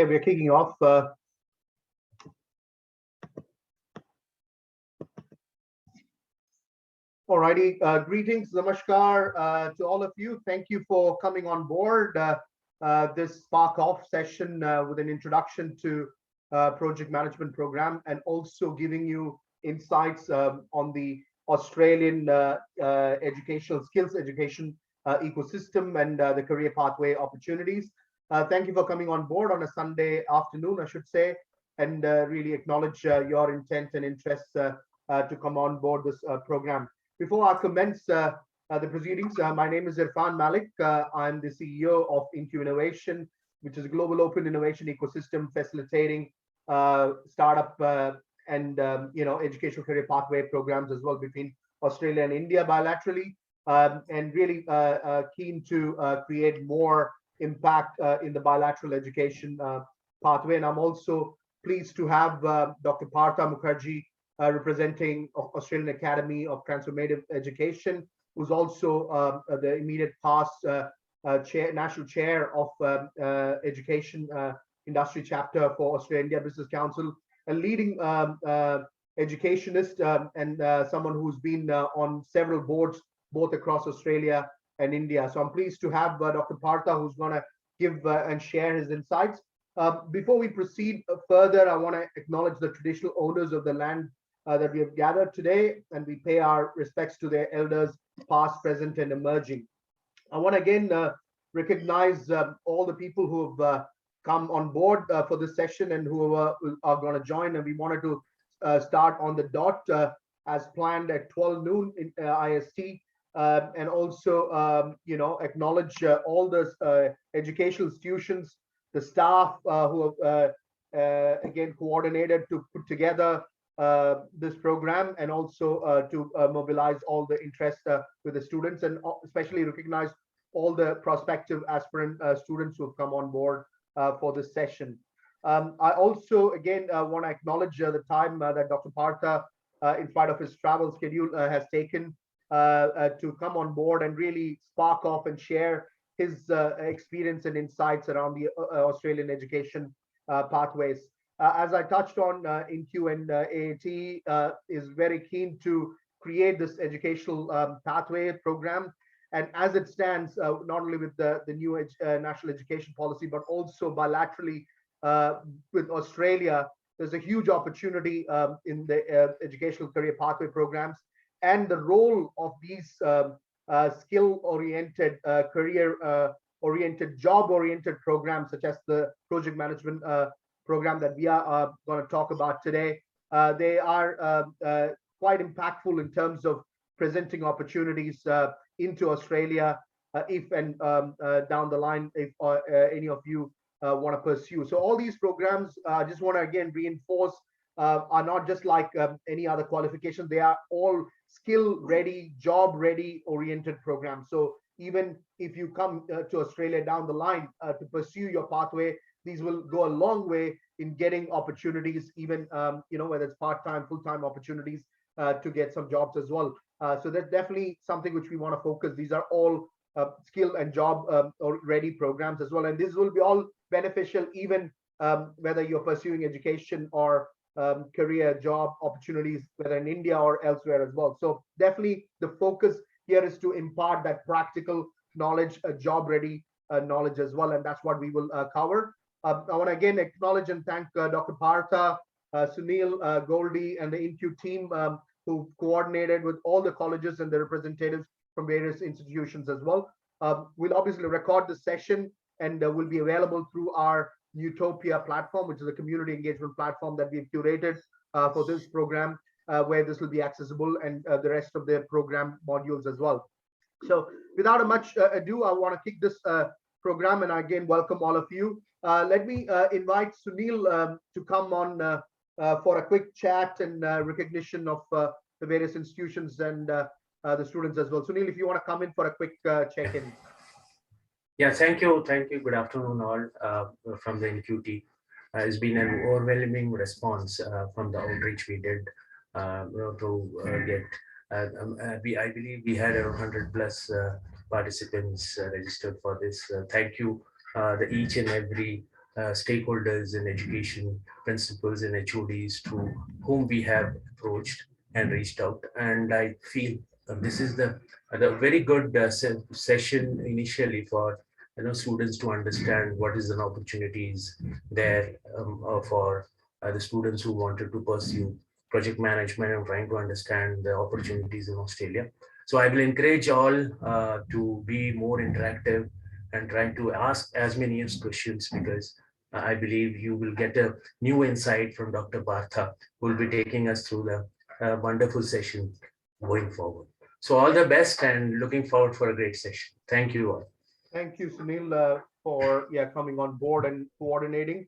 Okay, we're kicking off. Alrighty, greetings, namaskar to all of you. Thank you for coming on board this Spark Off session with an introduction to project management program and also giving you insights on the Australian educational skills education ecosystem and the career pathway opportunities. Thank you for coming on board on a Sunday afternoon, I should say, and really acknowledge your intent and interest to come on board this program. Before I commence the proceedings, my name is Irfan Malik. I'm the CEO of InQ Innovation, which is a global open innovation ecosystem facilitating startup and educational career pathway programs as well between Australia and India bilaterally, and really keen to create more impact in the bilateral education pathway. And I'm also pleased to have Dr. Partha Mukherjee representing Australian Academy of Transformative Education, who's also the immediate past national chair of education industry chapter for Australia India Business Council, a leading educationist and someone who's been on several boards both across Australia and India. So I'm pleased to have Dr. Partha, who's going to give and share his insights. Before we proceed further, I want to acknowledge the traditional owners of the land that we have gathered today, and we pay our respects to their elders, past, present, and emerging. I want to again recognize all the people who have come on board for this session and who are going to join. And we wanted to start on the dot as planned at 12 noon in IST, and also acknowledge all the educational institutions, the staff who have again coordinated to put together this program, and also to mobilize all the interest with the students, and especially recognize all the prospective aspirant students who have come on board for this session. I also again want to acknowledge the time that Dr. Partha, in spite of his travel schedule, has taken to come on board and really spark off and share his experience and insights around the Australian education pathways. As I touched on, InQ and AAT is very keen to create this educational pathway program. And as it stands, not only with the new national education policy, but also bilaterally with Australia, there's a huge opportunity in the educational career pathway programs, and the role of these skill-oriented, career-oriented, job-oriented programs, such as the project management program that we are going to talk about today. They are quite impactful in terms of presenting opportunities into Australia if and down the line, if any of you want to pursue. So all these programs, I just want to again reinforce, are not just like any other qualification. They are all skill-ready, job-ready oriented programs. So even if you come to Australia down the line to pursue your pathway, these will go a long way in getting opportunities, even whether it's part-time, full-time opportunities to get some jobs as well. So that's definitely something which we want to focus. These are all skill and job ready programs as well, and this will be all beneficial even whether you're pursuing education or career job opportunities, whether in India or elsewhere as well. So definitely the focus here is to impart that practical knowledge, job ready knowledge as well, and that's what we will cover. I want to again acknowledge and thank Dr. Partha, Sunil, Goldie, and the InQ team who coordinated with all the colleges and the representatives from various institutions as well. We'll obviously record the session and will be available through our Utopia platform, which is a community engagement platform that we've curated for this program, where this will be accessible, and the rest of the program modules as well. So without much ado, I want to kick this program, and again welcome all of you. Let me invite Sunil to come on for a quick chat and recognition of the various institutions and the students as well. Sunil, if you want to come in for a quick check-in. Yeah, thank you. Good afternoon all from the NQT. It's been an overwhelming response from the outreach we did to get. I believe we had around 100 plus participants registered for this. Thank you, each and every stakeholders in education, principals and HODs through whom we have approached and reached out. And I feel this is the very good session initially for students to understand what is an opportunities there for the students who wanted to pursue project management and trying to understand the opportunities in Australia. So I will encourage all to be more interactive and try to ask as many as questions, because I believe you will get a new insight from Dr. Partha, who will be taking us through the wonderful session going forward. So all the best and looking forward for a great session. Thank you all. Thank you, Sunil, for coming on board and coordinating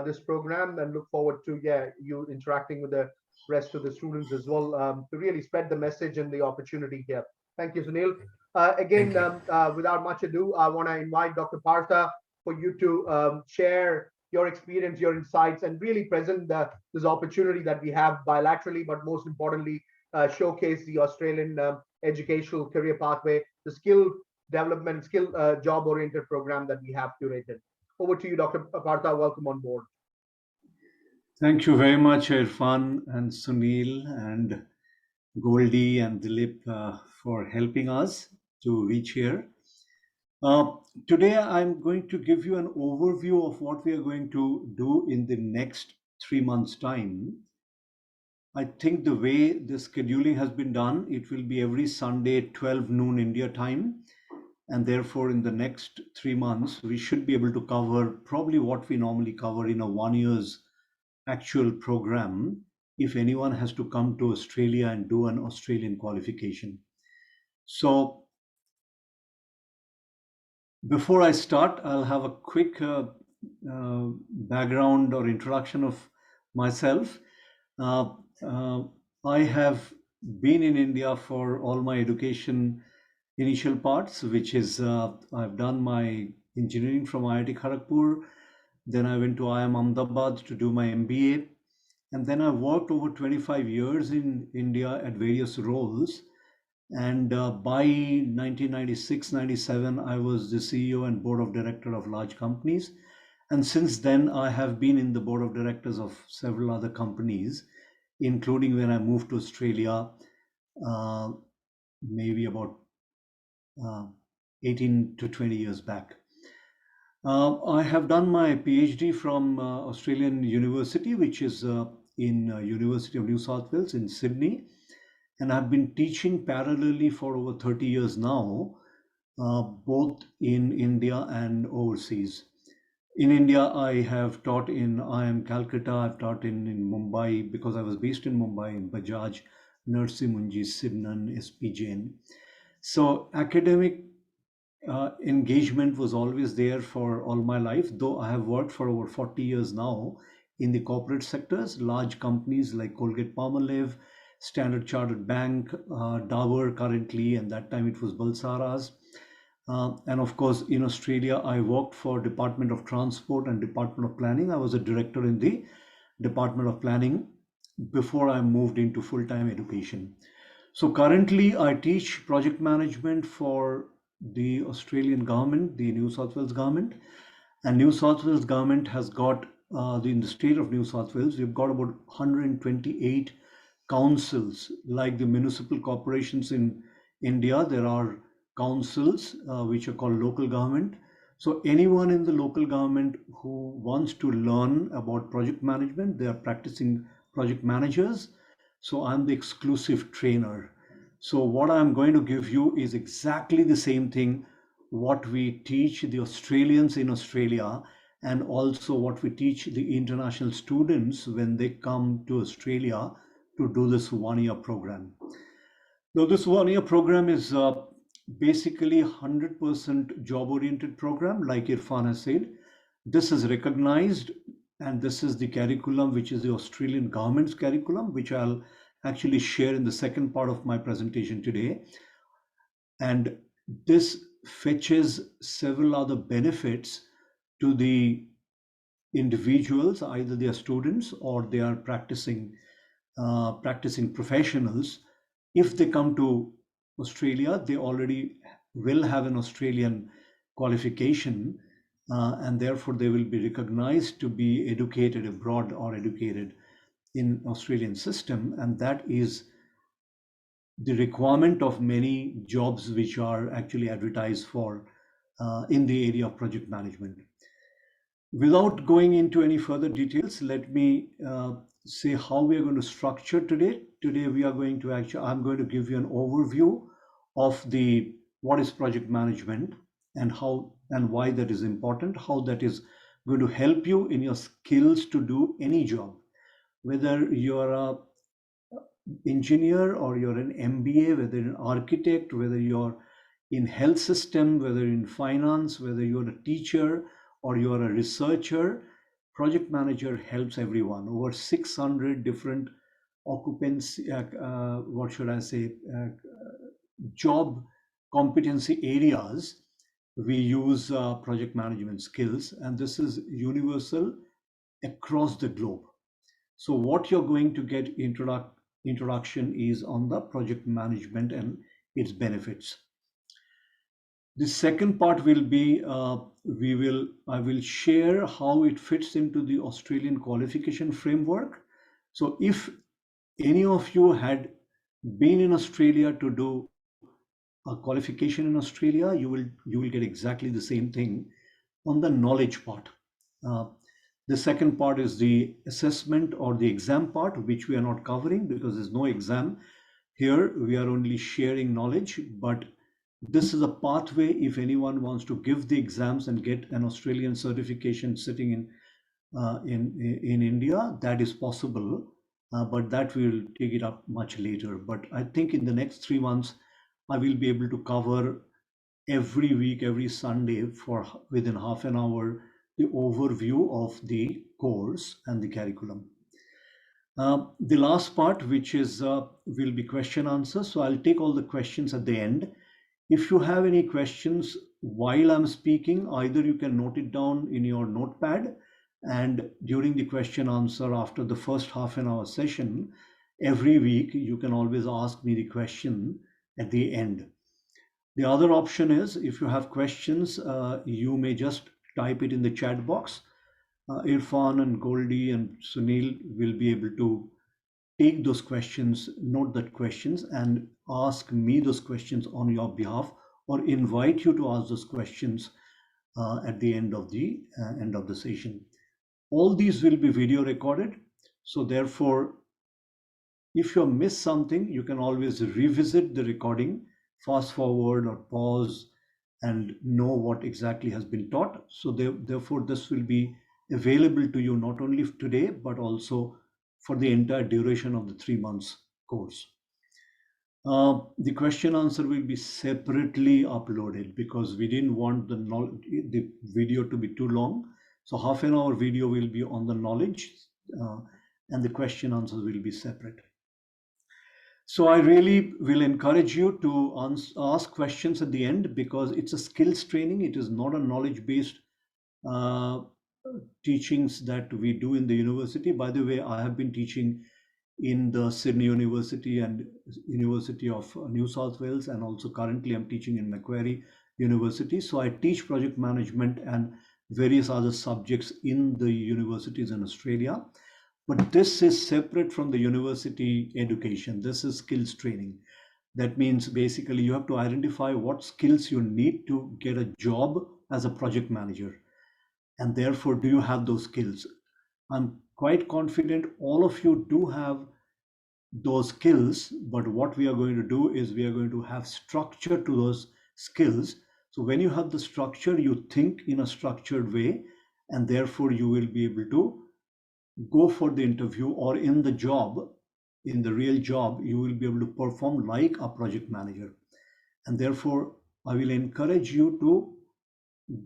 this program, and look forward to you interacting with the rest of the students as well, to really spread the message and the opportunity here. Thank you, Sunil. Thank Again, you. without much ado, I want to invite Dr. Partha for you to share your experience, your insights, and really present this opportunity that we have bilaterally, but most importantly, showcase the Australian educational career pathway, the skill development, skill job oriented program that we have curated. Over to you, Dr. Partha. Welcome on board. Thank you very much, Irfan and Sunil and Goldie and Dilip for helping us to reach here. Today, I'm going to give you an overview of what we are going to do in the next 3 months' time. I think the way the scheduling has been done, it will be every Sunday, 12 noon India time. And therefore, in the next 3 months, we should be able to cover probably what we normally cover in a 1 year's actual program if anyone has to come to Australia and do an Australian qualification. So before I start, I'll have a quick background or introduction of myself. I have been in India for all my education initial parts, which is I've done my engineering from IIT Kharagpur. Then I went to IIM Ahmedabad to do my MBA. And then I worked over 25 years in India at various roles. And by 1996-97, I was the CEO and board of director of large companies. And since then, I have been in the board of directors of several other companies, including when I moved to Australia, maybe about 18 to 20 years back. I have done my PhD from Australian University, which is in University of New South Wales in Sydney. And I've been teaching parallelly for over 30 years now, both in India and overseas. In India, I have taught in IIM Calcutta, I've taught in Mumbai, because I was based in Mumbai, in Bajaj, Nursi Munji, Sidnan, SP Jain. So academic engagement was always there for all my life, though I have worked for over 40 years now in the corporate sectors, large companies like Colgate Palmolive, Standard Chartered Bank, Dabur currently, and that time it was Balsaras. And of course, in Australia, I worked for Department of Transport and Department of Planning. I was a director in the Department of Planning before I moved into full-time education. So currently, I teach project management for the Australian government, the New South Wales government. And New South Wales government has got, in the state of New South Wales, we've got about 128 councils. Like the municipal corporations in India, there are councils which are called local government. So anyone in the local government who wants to learn about project management, they are practicing project managers. So I'm the exclusive trainer. So what I'm going to give you is exactly the same thing what we teach the Australians in Australia, and also what we teach the international students when they come to Australia to do this 1 year program. Now, this 1 year program is basically 100% job oriented program, like Irfan has said. This is recognized, and this is the curriculum, which is the Australian government's curriculum, which I'll actually share in the second part of my presentation today. And this fetches several other benefits to the individuals, either they are students or they are practicing professionals. If they come to Australia, they already will have an Australian qualification, and therefore they will be recognized to be educated abroad or educated in Australian system, and that is the requirement of many jobs which are actually advertised for in the area of project management. Without going into any further details, let me say how we are going to structure today. Today we are going to I'm going to give you an overview of the what is project management and how and why that is important, how that is going to help you in your skills to do any job, whether you're a engineer or you're an MBA, whether an architect, whether you're in health system, whether in finance, whether you're a teacher or you're a researcher. Project manager helps everyone. Over 600 different occupancy, what should I say, job competency areas. We use project management skills, and this is universal across the globe. So what you're going to get introduction is on the project management and its benefits. The second part will be I will share how it fits into the Australian qualification framework. So if any of you had been in Australia to do a qualification in Australia, you will get exactly the same thing on the knowledge part. Uh, the second part is the assessment or the exam part, which we are not covering because there's no exam. Here we are only sharing knowledge, but this is a pathway if anyone wants to give the exams and get an Australian certification sitting in India, that is possible, but that we'll take it up much later. But I think in the next 3 months, I will be able to cover every week, every Sunday for within half an hour, the overview of the course and the curriculum. The last part, which is will be question answer. So I'll take all the questions at the end. If you have any questions while I'm speaking, either you can note it down in your notepad, and during the question answer after the first half an hour session, every week you can always ask me the question at the end. The other option is if you have questions, you may just type it in the chat box. Irfan and Goldie and Sunil will be able to take those questions, note that questions, and ask me those questions on your behalf, or invite you to ask those questions at the end of the session. All these will be video recorded, so therefore, if you miss something, you can always revisit the recording, fast forward or pause, and know what exactly has been taught. So therefore, this will be available to you not only today, but also for the entire duration of the 3 months course. The question answer will be separately uploaded because we didn't want the video to be too long. So half an hour video will be on the knowledge and the question answers will be separate. So I really will encourage you to ask questions at the end because it's a skills training. It is not a knowledge-based teachings that we do in the university. By the way, I have been teaching in the Sydney University and University of New South Wales, and also currently I'm teaching in Macquarie University. So I teach project management and various other subjects in the universities in Australia. But this is separate from the university education. This is skills training. That means basically you have to identify what skills you need to get a job as a project manager. And therefore, do you have those skills? I'm quite confident all of you do have those skills, but what we are going to do is we are going to have structure to those skills. So when you have the structure, you think in a structured way, and therefore you will be able to go for the interview or in the job, in the real job, you will be able to perform like a project manager. And therefore, I will encourage you to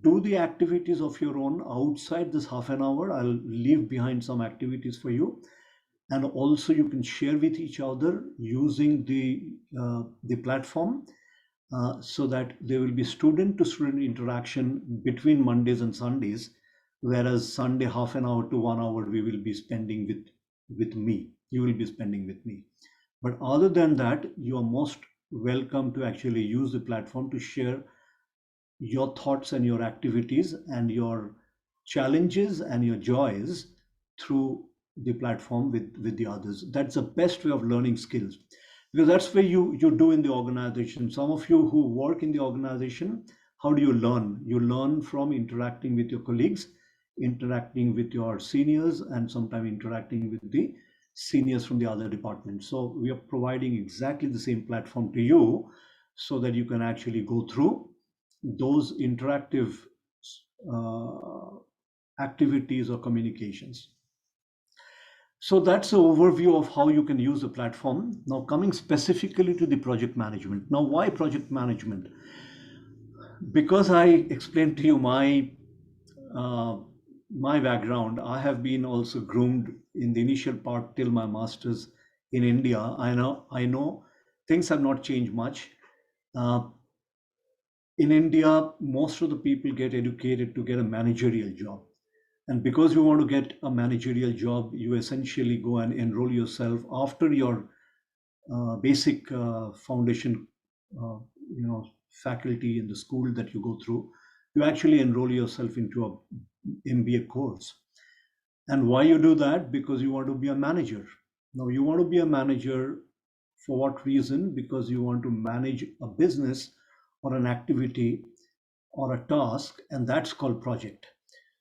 do the activities of your own outside this half an hour. I'll leave behind some activities for you. And also you can share with each other using the platform so that there will be student to student interaction between Mondays and Sundays, whereas Sunday half an hour to 1 hour we will be spending with me. You will be spending with me. But other than that, you are most welcome to actually use the platform to share your thoughts and your activities and your challenges and your joys through the platform with the others. That's the best way of learning skills, because that's where you do in the organization. Some of you who work in the organization, how do you learn? You learn from interacting with your colleagues, interacting with your seniors, and sometimes interacting with the seniors from the other departments. So we are providing exactly the same platform to you so that you can actually go through those interactive uh, activities or communications. So that's an overview of how you can use the platform. Now coming specifically to the project management. Now why project management? Because I explained to you uh, my background, I have been also groomed in the initial part till my master's in India. I know things have not changed much. Uh, in India, most of the people get educated to get a managerial job. And because you want to get a managerial job, you essentially go and enroll yourself after your basic foundation, uh, faculty in the school that you go through. You actually enroll yourself into a MBA course. And why you do that? Because you want to be a manager. Now, you want to be a manager for what reason? Because you want to manage a business or an activity or a task, and that's called project.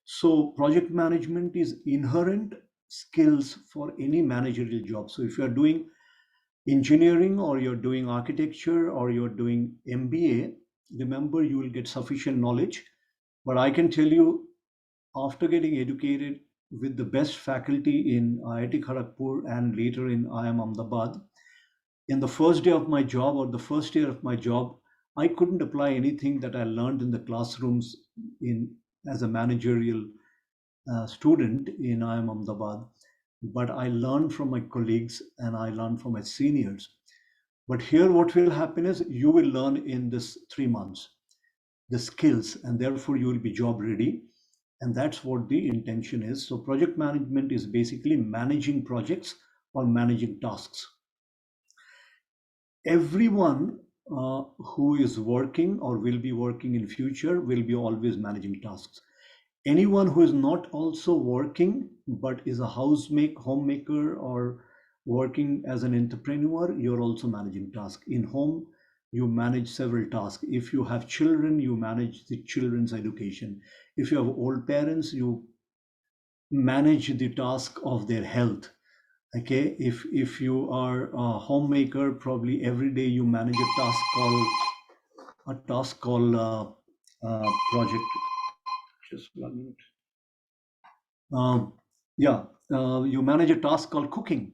So project management is inherent skills for any managerial job. So if you're doing engineering or you're doing architecture or you're doing MBA, remember you will get sufficient knowledge. But I can tell you, after getting educated with the best faculty in IIT Kharagpur and later in IIM Ahmedabad, in the first day of my job or the first year of my job, I couldn't apply anything that I learned in the classrooms in as a managerial student in IIM Ahmedabad, but I learned from my colleagues and I learned from my seniors. But here, what will happen is you will learn in this 3 months the skills, and therefore you will be job ready. And that's what the intention is. So, project management is basically managing projects or managing tasks. Everyone who is working or will be working in future will be always managing tasks. Anyone who is not also working but is a homemaker or working as an entrepreneur, you're also managing tasks. In home, you manage several tasks. If you have children, you manage the children's education. If you have old parents, you manage the task of their health. Okay, if you are a homemaker, probably every day you manage a task called project. Just 1 minute. Um, yeah, you manage a task called cooking.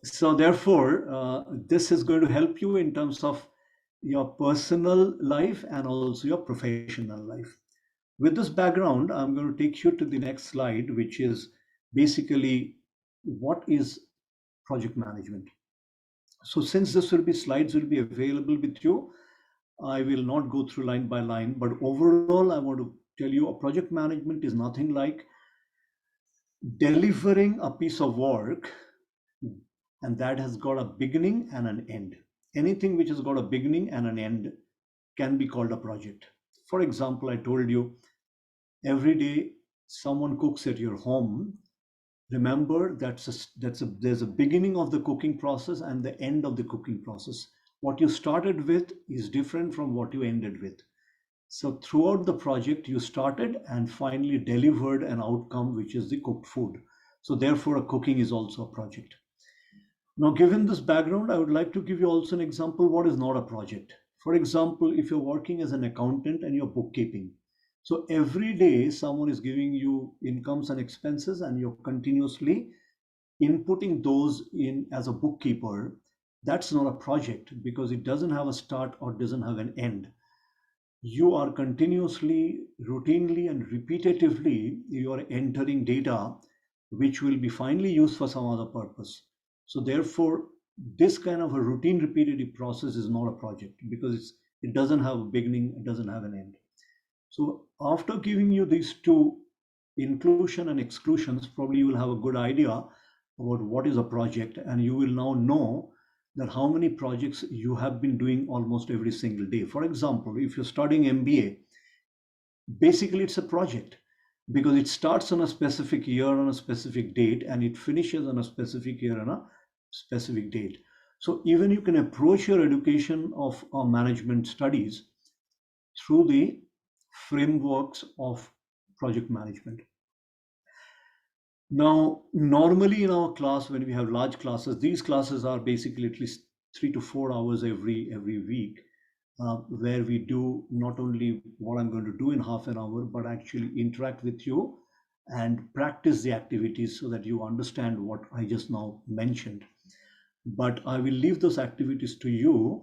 So therefore, this is going to help you in terms of your personal life and also your professional life. With this background, I'm going to take you to the next slide, which is basically what is project management. So since this will be slides will be available with you, I will not go through line by line, but overall, I want to tell you a project management is nothing like delivering a piece of work and that has got a beginning and an end. Anything which has got a beginning and an end can be called a project. For example, I told you every day someone cooks at your home. Remember there's a beginning of the cooking process and the end of the cooking process. What you started with is different from what you ended with. So throughout the project, you started and finally delivered an outcome, which is the cooked food. So therefore, a cooking is also a project. Now, given this background, I would like to give you also an example what is not a project. For example, if you're working as an accountant and you're bookkeeping, so every day someone is giving you incomes and expenses and you're continuously inputting those in as a bookkeeper. That's not a project because it doesn't have a start or doesn't have an end. You are continuously, routinely, and repetitively, you are entering data which will be finally used for some other purpose. So therefore, this kind of a routine repetitive process is not a project because it doesn't have a beginning, it doesn't have an end. So after giving you these two inclusion and exclusions, probably you will have a good idea about what is a project and you will now know that how many projects you have been doing almost every single day. For example, if you're studying MBA, basically it's a project because it starts on a specific year on a specific date and it finishes on a specific year on a specific date. So even you can approach your education of management studies through the frameworks of project management. Now, normally in our class, when we have large classes, these classes are basically at least 3 to 4 hours every week, where we do not only what I'm going to do in half an hour, but actually interact with you and practice the activities so that you understand what I just now mentioned. But I will leave those activities to you,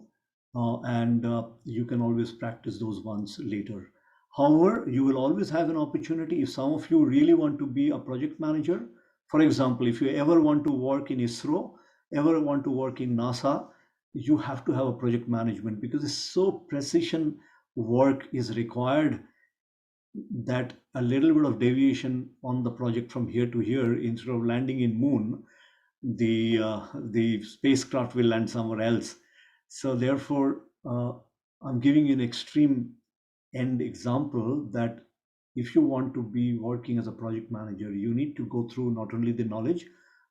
and you can always practice those ones later. However, you will always have an opportunity if some of you really want to be a project manager. For example, if you ever want to work in ISRO, ever want to work in NASA, you have to have a project management because it's so precision work is required that a little bit of deviation on the project from here to here, instead of landing in moon, the spacecraft will land somewhere else. So therefore, I'm giving you an extreme end example that if you want to be working as a project manager, you need to go through not only the knowledge,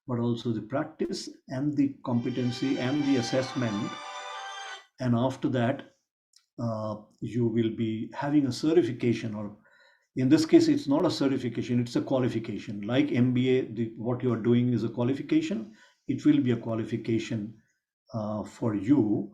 but also the practice and the competency and the assessment. And after that, you will be having a certification, or in this case, it's not a certification, it's a qualification. Like MBA, what you are doing is a qualification. It will be a qualification for you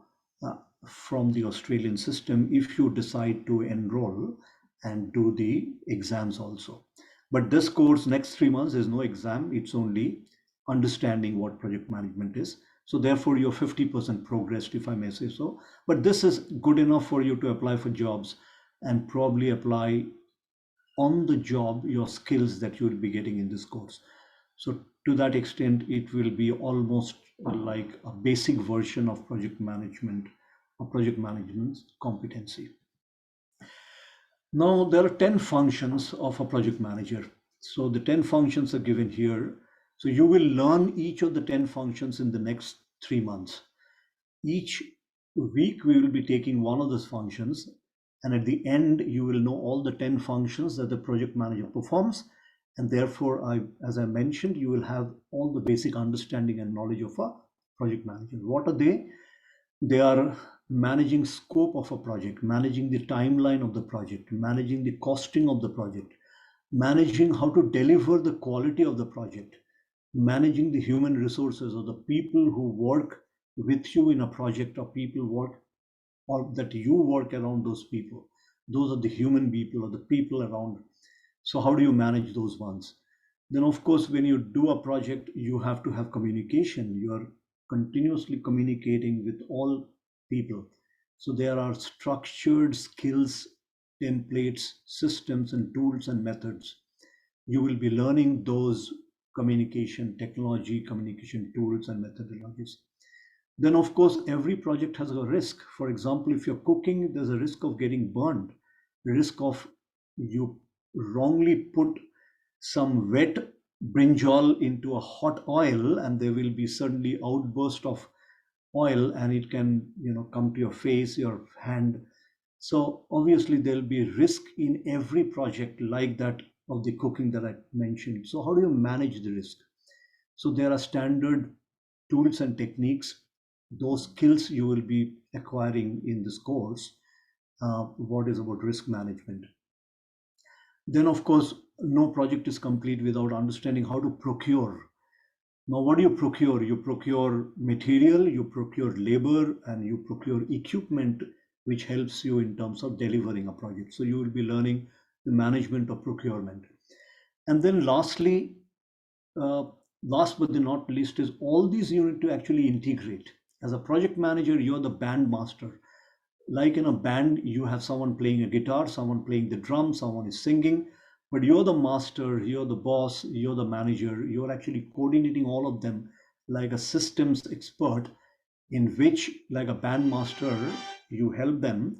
from the Australian system if you decide to enroll and do the exams also. But this course, next 3 months, is no exam. It's only understanding what project management is. So therefore, you're 50% progressed, if I may say so. But this is good enough for you to apply for jobs and probably apply on the job your skills that you will be getting in this course. So to that extent, it will be almost like a basic version of project management or project management competency. Now there are 10 functions of a project manager. So the 10 functions are given here. So you will learn each of the 10 functions in the next 3 months. Each week we will be taking one of those functions, and at the end you will know all the 10 functions that the project manager performs, and therefore as I mentioned, you will have all the basic understanding and knowledge of a project manager. What are they? They are managing scope of a project, managing the timeline of the project, managing the costing of the project, managing how to deliver the quality of the project, managing the human resources or the people who work with you in a project, or people work or that you work around those people. Those are the human people or the people around. So how do you manage those ones? Then of course, when you do a project, you have to have communication. You are continuously communicating with all people. So there are structured skills, templates, systems and tools and methods. You will be learning those communication technology, communication tools and methodologies. Then of course, every project has a risk. For example, if you're cooking, there's a risk of getting burned, risk of you wrongly put some wet brinjal into a hot oil, and there will be suddenly outburst of oil, and it can come to your face, your hand. So obviously there'll be risk in every project like that of the cooking that I mentioned. So how do you manage the risk? So there are standard tools and techniques, those skills you will be acquiring in this course, what is about risk management. Then of course, no project is complete without understanding how to procure. Now what do you procure? You procure material, you procure labor, and you procure equipment which helps you in terms of delivering a project. So you will be learning the management of procurement. And then lastly, last but not least, is all these you need to actually integrate. As a project manager, you're the band master. Like in a band, you have someone playing a guitar, someone playing the drum, someone is singing, but you're the master, you're the boss, you're the manager, you're actually coordinating all of them like a systems expert, in which, like a band master, you help them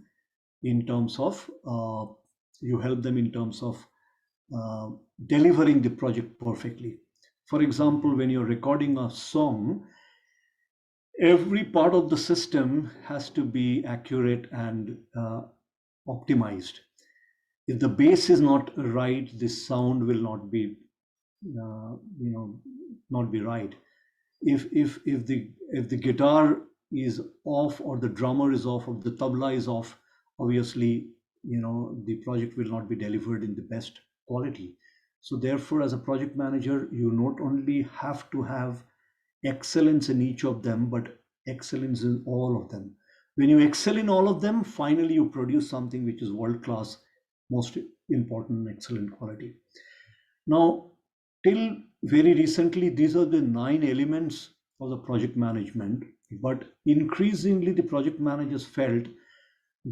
in terms of delivering the project perfectly. For example, when you're recording a song, every part of the system has to be accurate and optimized. If the bass is not right, the sound will not be, not be right. If the guitar is off, or the drummer is off, or the tabla is off, obviously, the project will not be delivered in the best quality. So therefore, as a project manager, you not only have to have excellence in each of them, but excellence in all of them. When you excel in all of them, finally you produce something which is world class, most important, excellent quality. Now, till very recently, these are the 9 elements of the project management, but increasingly the project managers felt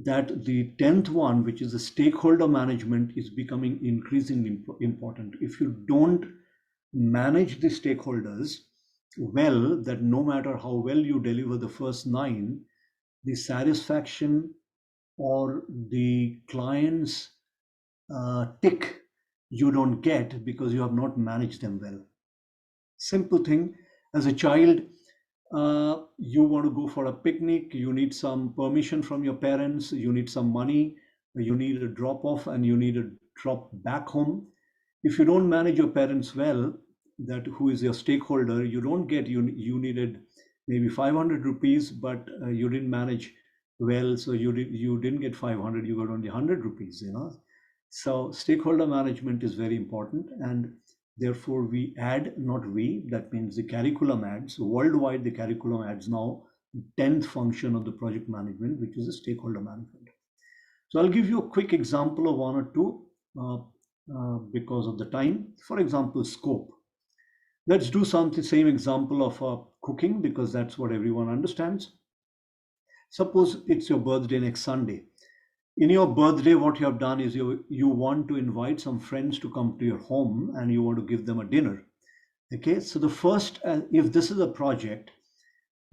that the 10th one, which is the stakeholder management, is becoming increasingly important. If you don't manage the stakeholders well, that no matter how well you deliver the first 9, the satisfaction or the client's tick you don't get because you have not managed them well. Simple thing. As a child, you want to go for a picnic, you need some permission from your parents, you need some money, you need a drop off, and you need a drop back home. If you don't manage your parents well, that who is your stakeholder, you don't get, you needed maybe 500 rupees, but you didn't manage well, so you didn't get 500, you got only 100 rupees. So stakeholder management is very important, and therefore we add, not we, that means the curriculum adds, worldwide the curriculum adds now 10th function of the project management, which is the stakeholder management. So I'll give you a quick example of one or two because of the time. For example, scope. Let's do something, same example of cooking, because that's what everyone understands. Suppose it's your birthday next Sunday. In your birthday, what you have done is you want to invite some friends to come to your home and you want to give them a dinner. Okay, so the first, if this is a project,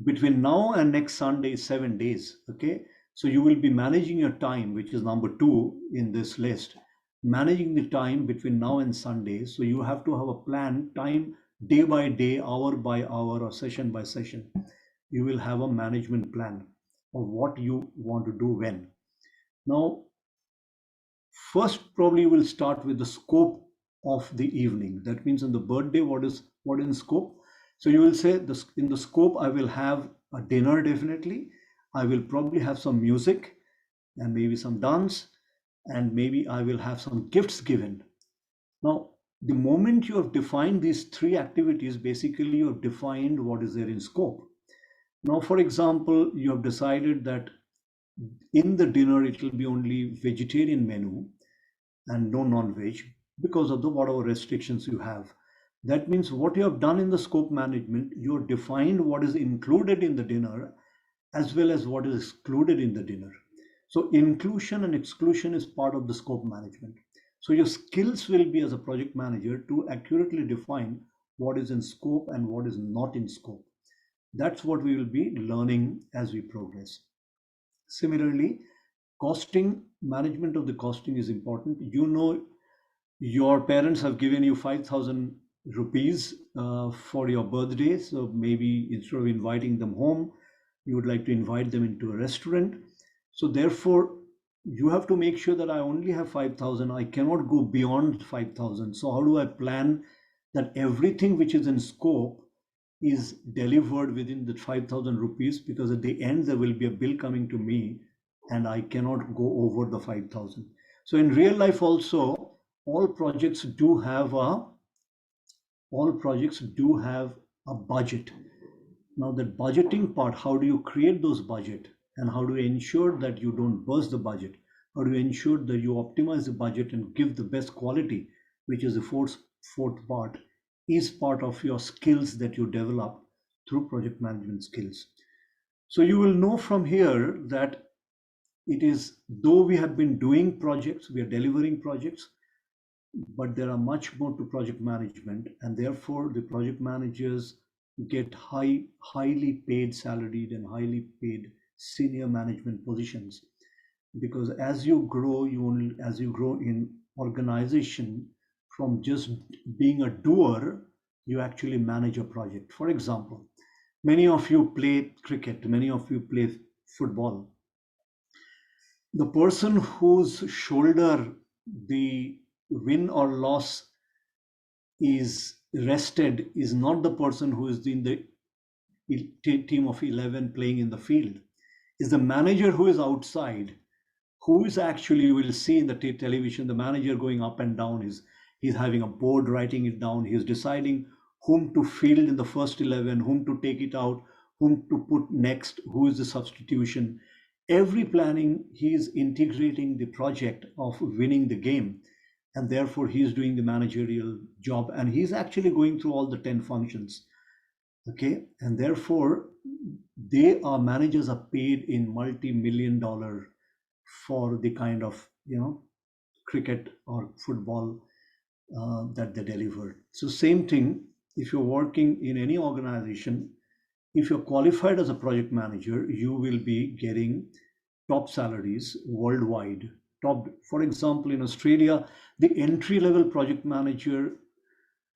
between now and next Sunday is 7 days. Okay, so you will be managing your time, which is number 2 in this list, managing the time between now and Sunday. So you have to have a plan, time day by day, hour by hour, or session by session. You will have a management plan of what you want to do when. Now, first, probably we'll start with the scope of the evening. That means on the birthday, what is in scope? So you will say this, in the scope, I will have a dinner definitely. I will probably have some music and maybe some dance, and maybe I will have some gifts given. Now, the moment you have defined these 3 activities, basically you have defined what is there in scope. Now, for example, you have decided that in the dinner it will be only vegetarian menu and no non-veg because of the whatever restrictions you have. That means what you have done in the scope management, you have defined what is included in the dinner as well as what is excluded in the dinner. So inclusion and exclusion is part of the scope management. So your skills will be, as a project manager, to accurately define what is in scope and what is not in scope. That's what we will be learning as we progress. Similarly, costing, management of the costing is important. Your parents have given you 5,000 rupees for your birthday. So maybe instead of inviting them home, you would like to invite them into a restaurant. So therefore, you have to make sure that I only have 5,000. I cannot go beyond 5,000. So how do I plan that everything which is in scope is delivered within the 5,000 rupees? Because at the end, there will be a bill coming to me and I cannot go over the 5,000. So in real life also, all projects do have a budget. Now that budgeting part, how do you create those budget, and how do you ensure that you don't burst the budget? How do you ensure that you optimize the budget and give the best quality, which is the fourth part, is part of your skills that you develop through project management skills. So you will know from here that it is, though we have been doing projects, we are delivering projects, but there are much more to project management, and therefore the project managers get highly paid salaried and highly paid senior management positions, because as you grow in organization, from just being a doer, you actually manage a project. For example, Many of you play cricket, many of you play football. The person whose shoulder the win or loss is rested is not the person who is in the team of 11 playing in the field. Is the manager who is outside, who is actually, you will see in the television, the manager going up and down. He's having a board writing it down. He's deciding whom to field in the first 11, whom to take it out, whom to put next, who is the substitution. Every planning, he is integrating the project of winning the game, and therefore he's doing the managerial job, and he's actually going through all the 10 functions. Okay, and therefore managers are paid in multi-million dollar for the kind of cricket or football that they deliver. So same thing, if you're working in any organization, if you're qualified as a project manager, you will be getting top salaries worldwide. Top, for example, in Australia, the entry level project manager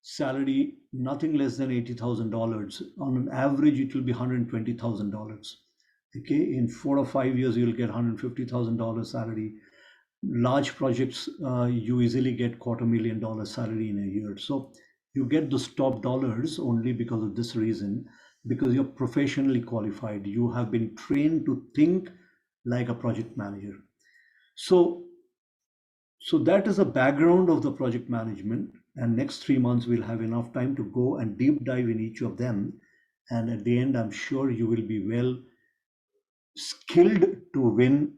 salary nothing less than $80,000. On an average, it will be $120,000. Okay, in 4 or 5 years, you'll get $150,000 salary. Large projects, you easily get $250,000 salary in a year. So you get those top dollars only because of this reason, because you're professionally qualified. You have been trained to think like a project manager. So that is a background of the project management, and next 3 months we'll have enough time to go and deep dive in each of them. And at the end, I'm sure you will be well skilled to win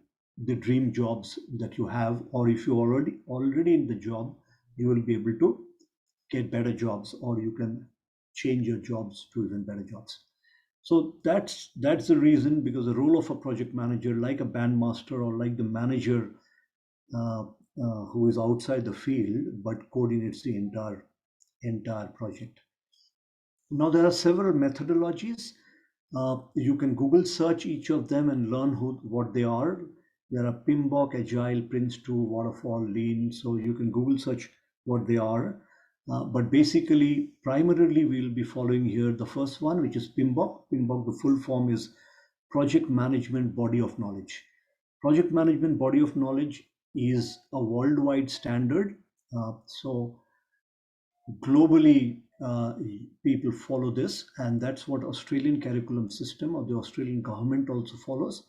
the dream jobs that you have, or if you're already in the job, you will be able to get better jobs, or you can change your jobs to even better jobs. So that's the reason, because the role of a project manager, like a bandmaster or like the manager who is outside the field but coordinates the entire project. Now there are several methodologies. You can Google search each of them and learn what they are. There are PMBOK, Agile, Prince2, Waterfall, Lean. So you can Google search what they are. But basically, primarily, we'll be following here the first one, which is PMBOK. PMBOK, the full form is Project Management Body of Knowledge. Project Management Body of Knowledge is a worldwide standard. So globally, people follow this, and that's what Australian curriculum system or the Australian government also follows.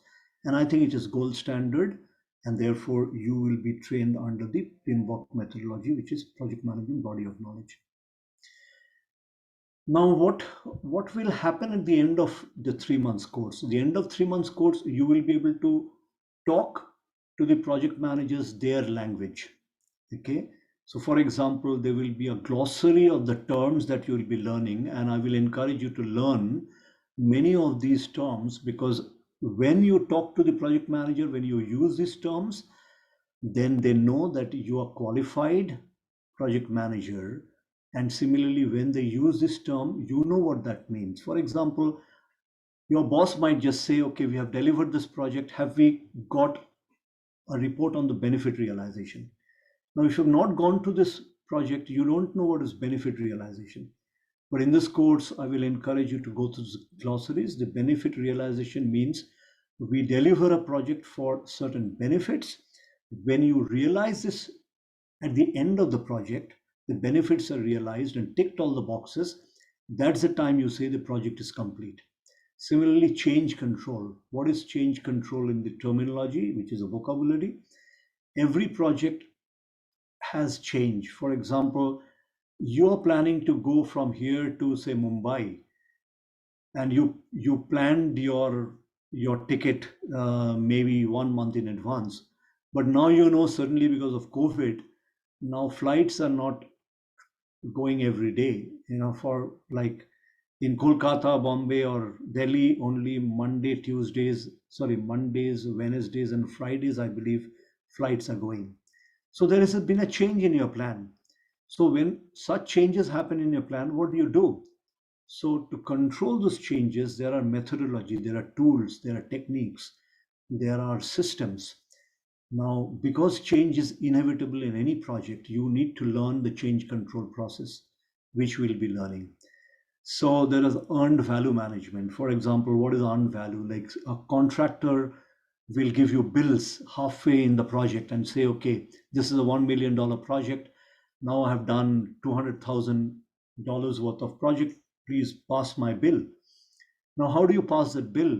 And I think it is gold standard, and therefore you will be trained under the PMBOK methodology, which is Project Management Body of Knowledge. Now, what will happen at the end of the 3 months course? At the end of 3 months course, you will be able to talk to the project managers their language. Okay, so for example, there will be a glossary of the terms that you will be learning, and I will encourage you to learn many of these terms, because when you talk to the project manager, when you use these terms, then they know that you are qualified project manager. And similarly, when they use this term, you know what that means. For example, your boss might just say, okay, we have delivered this project. Have we got a report on the benefit realization? Now, if you've not gone to this project, you don't know what is benefit realization. But in this course, I will encourage you to go through the glossaries. The benefit realization means we deliver a project for certain benefits. When you realize this at the end of the project, the benefits are realized and ticked all the boxes. That's the time you say the project is complete. Similarly, change control. What is change control in the terminology, which is a vocabulary? Every project has changed. For example, you are planning to go from here to, say, Mumbai, and you planned your ticket maybe 1 month in advance, but now suddenly, because of COVID, now flights are not going every day. For like in Kolkata, Bombay, or Delhi, only Mondays, Wednesdays, and Fridays, I believe, flights are going. So there has been a change in your plan. So when such changes happen in your plan, what do? So to control those changes, there are methodology, there are tools, there are techniques, there are systems. Now, because change is inevitable in any project, you need to learn the change control process, which we'll be learning. So there is earned value management. For example, what is earned value? Like a contractor will give you bills halfway in the project and say, okay, this is a $1 million project. Now I have done $200,000 worth of project. Please pass my bill. Now, how do you pass that bill?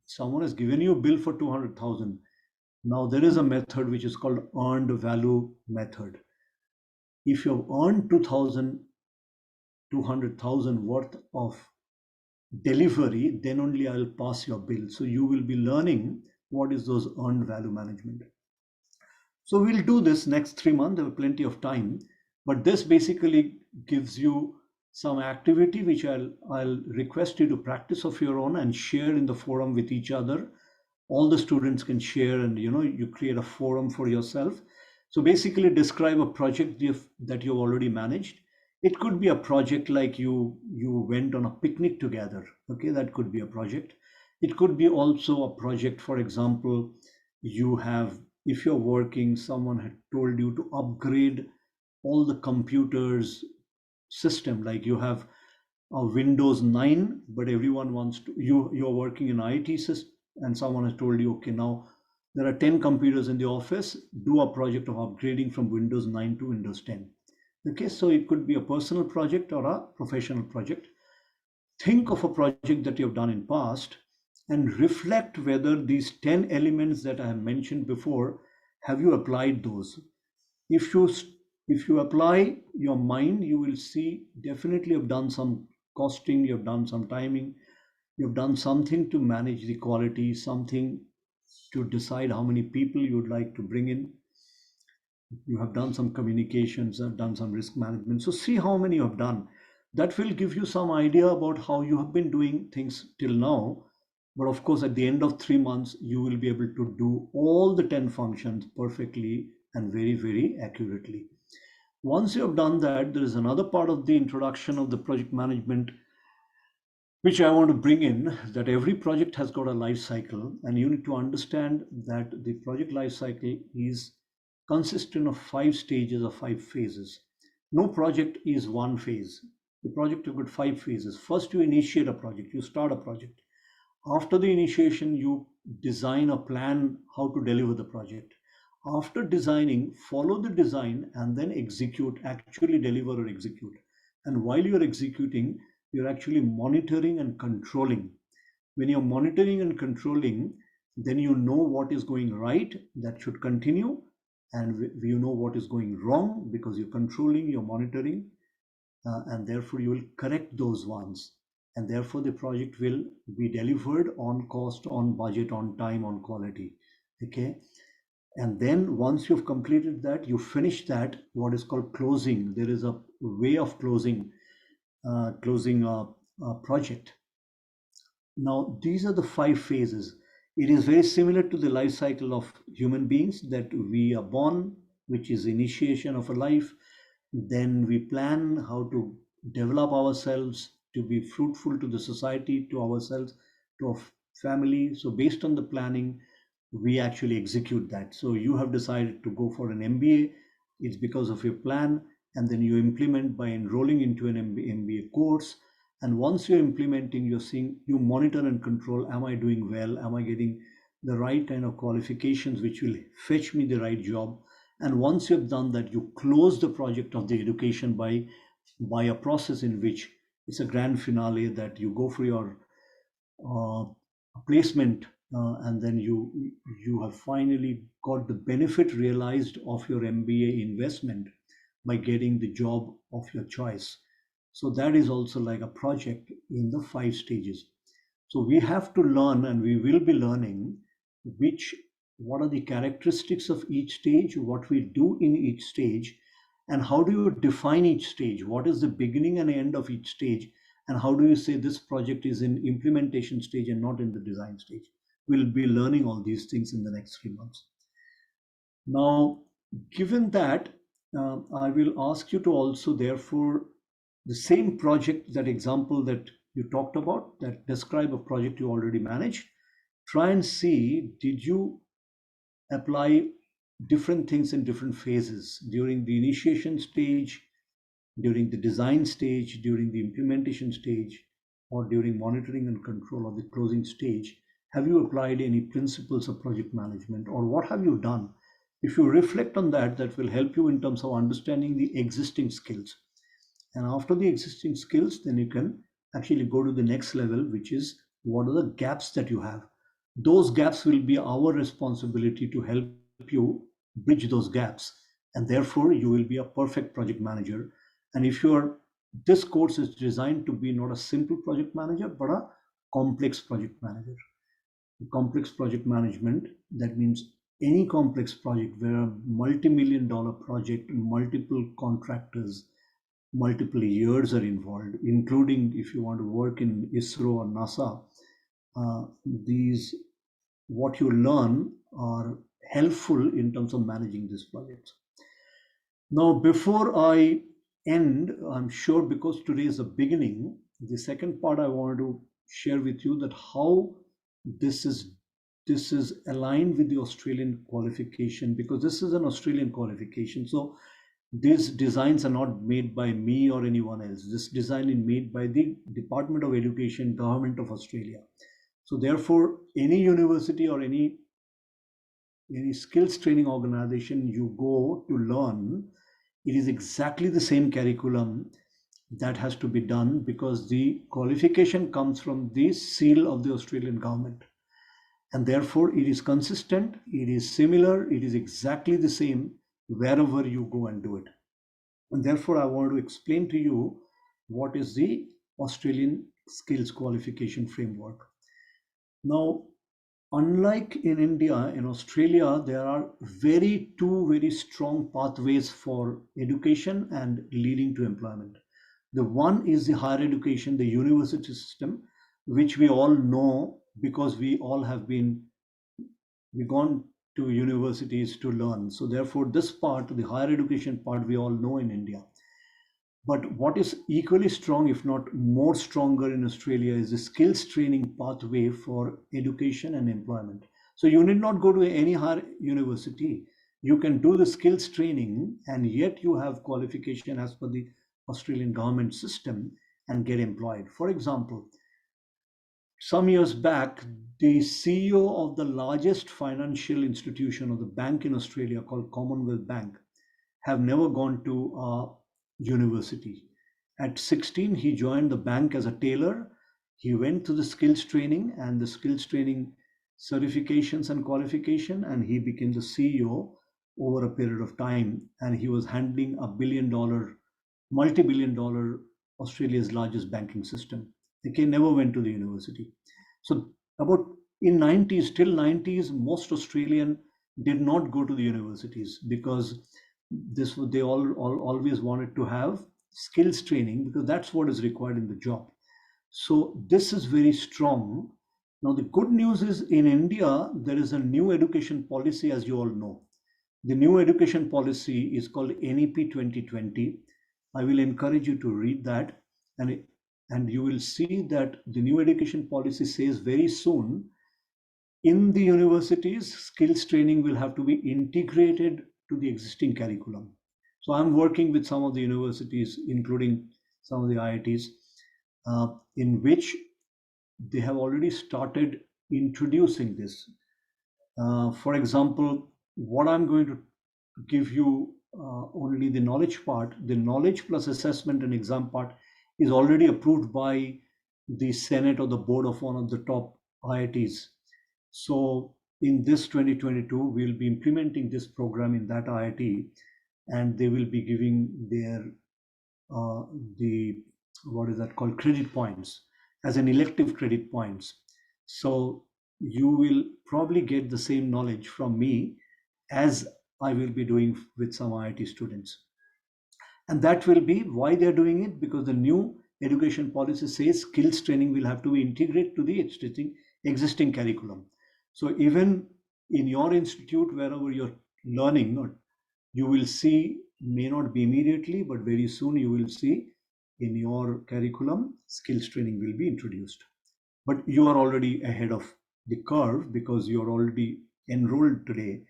Someone has given you a bill for 200,000. Now there is a method which is called earned value method. If you have earned 200,000 worth of delivery, then only I will pass your bill. So you will be learning what is those earned value management. So we'll do this next 3 months. There are plenty of time, but this basically gives you some activity which I'll request you to practice of your own and share in the forum with each other. All the students can share, and you create a forum for yourself. So basically describe a project that you've already managed. It could be a project like you went on a picnic together. Okay, that could be a project. It could be also a project, for example, you have, if you're working, someone had told you to upgrade all the computers system, like you have a Windows 9, but everyone wants to, you're working in IT system, and someone has told you, okay, now there are 10 computers in the office, do a project of upgrading from Windows 9 to Windows 10. Okay, so it could be a personal project or a professional project. Think of a project that you've done in past and reflect whether these 10 elements that I have mentioned before, have you applied those? If you apply your mind, you will see definitely you've done some costing, you've done some timing, you've done something to manage the quality, something to decide how many people you would like to bring in. You have done some communications, have done some risk management. So see how many you have done. That will give you some idea about how you have been doing things till now. But of course, at the end of 3 months, you will be able to do all the 10 functions perfectly and very, very accurately. Once you have done that, there is another part of the introduction of the project management which I want to bring in, that every project has got a life cycle, and you need to understand that the project life cycle is consistent of 5 stages or 5 phases. No project is one phase. The project has got 5 phases. First, you initiate a project, you start a project. After the initiation, you design a plan how to deliver the project. After designing, follow the design and then execute, actually deliver or execute. And while you're executing, you're actually monitoring and controlling. When you're monitoring and controlling, then you know what is going right, that should continue, and you know what is going wrong because you're controlling, you're monitoring, and therefore you will correct those ones. And therefore the project will be delivered on cost, on budget, on time, on quality. Okay. And then once you've completed that, you finish that, what is called closing. There is a way of closing a project. Now, these are the 5 phases. It is very similar to the life cycle of human beings, that we are born, which is initiation of a life. Then we plan how to develop ourselves to be fruitful to the society, to ourselves, to our family. So based on the planning, we actually execute that. So you have decided to go for an MBA, it's because of your plan, and then you implement by enrolling into an MBA course. And once you're implementing, you're seeing, you monitor and control, am I doing well? Am I getting the right kind of qualifications which will fetch me the right job? And once you've done that, you close the project of the education by a process in which it's a grand finale, that you go for your uh, placement, and then you have finally got the benefit realized of your MBA investment by getting the job of your choice. So that is also like a project in the 5 stages. So we have to learn, and we will be learning which what are the characteristics of each stage, what we do in each stage, and how do you define each stage, what is the beginning and end of each stage, and how do you say this project is in implementation stage and not in the design stage. We'll be learning all these things in the next 3 months. Now, given that, I will ask you to also, therefore, the same project, that example that you talked about, that describe a project you already managed, try and see, did you apply different things in different phases? During the initiation stage, during the design stage, during the implementation stage, or during monitoring and control or the closing stage, have you applied any principles of project management, or what have you done? If you reflect on that, that will help you in terms of understanding the existing skills. And after the existing skills, then you can actually go to the next level, which is what are the gaps that you have. Those gaps will be our responsibility to help you bridge those gaps. And therefore, you will be a perfect project manager. And if you're, this course is designed to be not a simple project manager, but a complex project manager. Complex project management, that means any complex project where a multi-million dollar project, multiple contractors, multiple years are involved, including if you want to work in ISRO or NASA. These, what you learn are helpful in terms of managing these projects. Now, before I end, I'm sure because today is the beginning, the second part I wanted to share with you that how this is this is aligned with the Australian qualification, because this is an Australian qualification. So these designs are not made by me or anyone else. This design is made by the Department of Education, Government of Australia. So therefore, any university or any skills training organization you go to learn, it is exactly the same curriculum that has to be done, because the qualification comes from the seal of the Australian government. And therefore, it is consistent, it is similar, it is exactly the same wherever you go and do it. And therefore, I want to explain to you what is the Australian skills qualification framework. Now, unlike in India, in Australia, there are two very strong pathways for education and leading to employment. The one is the higher education, the university system, which we all know because we all have been, we've gone to universities to learn. So therefore, this part, the higher education part, we all know in India. But what is equally strong, if not more stronger in Australia, is the skills training pathway for education and employment. So you need not go to any higher university. You can do the skills training and yet you have qualification as per the Australian government system and get employed. For example, some years back, the CEO of the largest financial institution of the bank in Australia called Commonwealth Bank have never gone to a university. At 16, he joined the bank as a tailor. He went to the skills training and the skills training certifications and qualification, and he became the CEO over a period of time. And he was handling a multi-billion dollar Australia's largest banking system. He never went to the university. So about in 90s, till 90s, most Australian did not go to the universities because they always wanted to have skills training because that's what is required in the job. So this is very strong. Now the good news is in India there is a new education policy, as you all know. The new education policy is called NEP 2020. I will encourage you to read that, and you will see that the new education policy says very soon in the universities, skills training will have to be integrated to the existing curriculum. So I'm working with some of the universities, including some of the IITs, in which they have already started introducing this. For example, what I'm going to give you only the knowledge part, the knowledge plus assessment and exam part is already approved by the Senate or the board of one of the top IITs. So in this 2022, we'll be implementing this program in that IIT, and they will be giving their the what is that called, credit points as an elective credit points. So you will probably get the same knowledge from me as I will be doing with some IIT students. And that will be why they're doing it, because the new education policy says skills training will have to be integrated to the existing curriculum. So even in your institute, wherever you're learning, you will see, may not be immediately, but very soon you will see in your curriculum, skills training will be introduced. But you are already ahead of the curve because you're already enrolled today,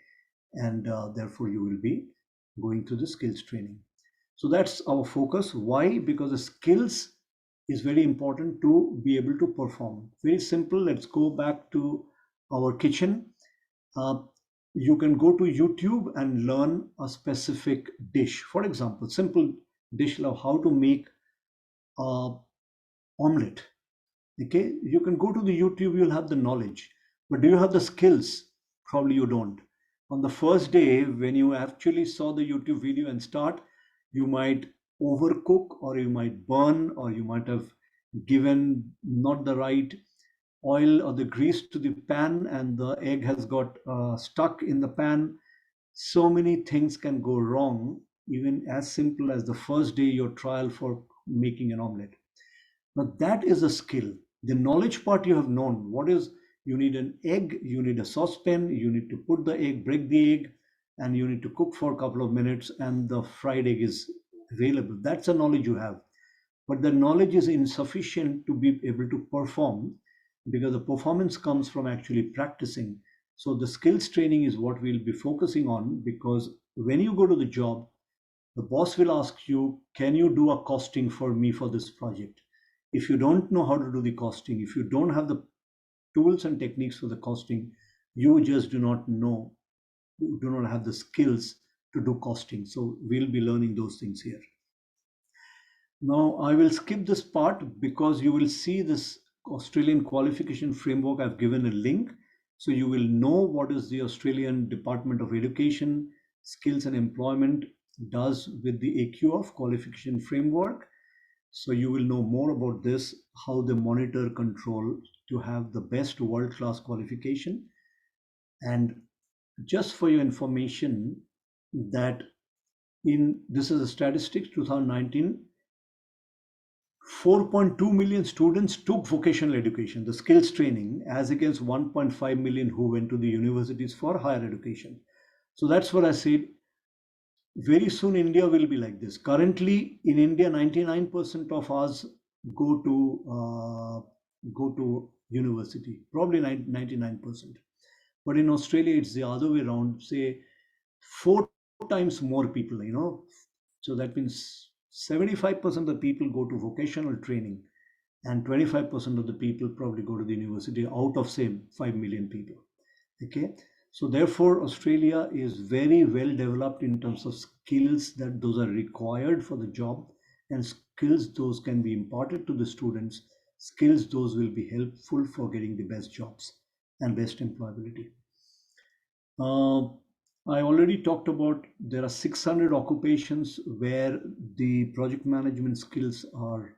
and therefore you will be going through the skills training. So that's our focus. Why? Because the skills is very important to be able to perform. Very simple. Let's go back to our kitchen. Uh, you can go to YouTube and learn a specific dish. For example, simple dish of how to make a omelette. Okay, you can go to the YouTube, you'll have the knowledge, but do you have the skills? Probably you don't. On the first day, when you actually saw the YouTube video and start, you might overcook, or you might burn, or you might have given not the right oil or the grease to the pan, and the egg has got stuck in the pan. So many things can go wrong, even as simple as the first day your trial for making an omelette. Now that is a skill. The knowledge part you have known. What is, you need an egg, you need a saucepan, you need to put the egg, break the egg, and you need to cook for a couple of minutes, and the fried egg is available. That's a knowledge you have. But the knowledge is insufficient to be able to perform, because the performance comes from actually practicing. So the skills training is what we'll be focusing on, because when you go to the job, the boss will ask you, can you do a costing for me for this project? If you don't know how to do the costing, if you don't have the tools and techniques for the costing, you just do not know, do not have the skills to do costing. So we'll be learning those things here. Now I will skip this part because you will see this Australian qualification framework. I've given a link, so you will know what is the Australian Department of Education Skills and Employment does with the AQF qualification framework. So you will know more about this, how they monitor, control to have the best world-class qualification. And just for your information, that in, this is a statistics 2019, 4.2 million students took vocational education, the skills training, as against 1.5 million who went to the universities for higher education. So that's what I said. Very soon India will be like this. Currently in India, 99% of us go to university, probably 99%. But in Australia, it's the other way around. Say 4 times more people. So that means 75% of the people go to vocational training, and 25% of the people probably go to the university out of, say, 5 million people. Okay, so therefore Australia is very well developed in terms of skills, that those are required for the job, and skills those can be imparted to the students, skills those will be helpful for getting the best jobs and best employability. I already talked about, there are 600 occupations where the project management skills are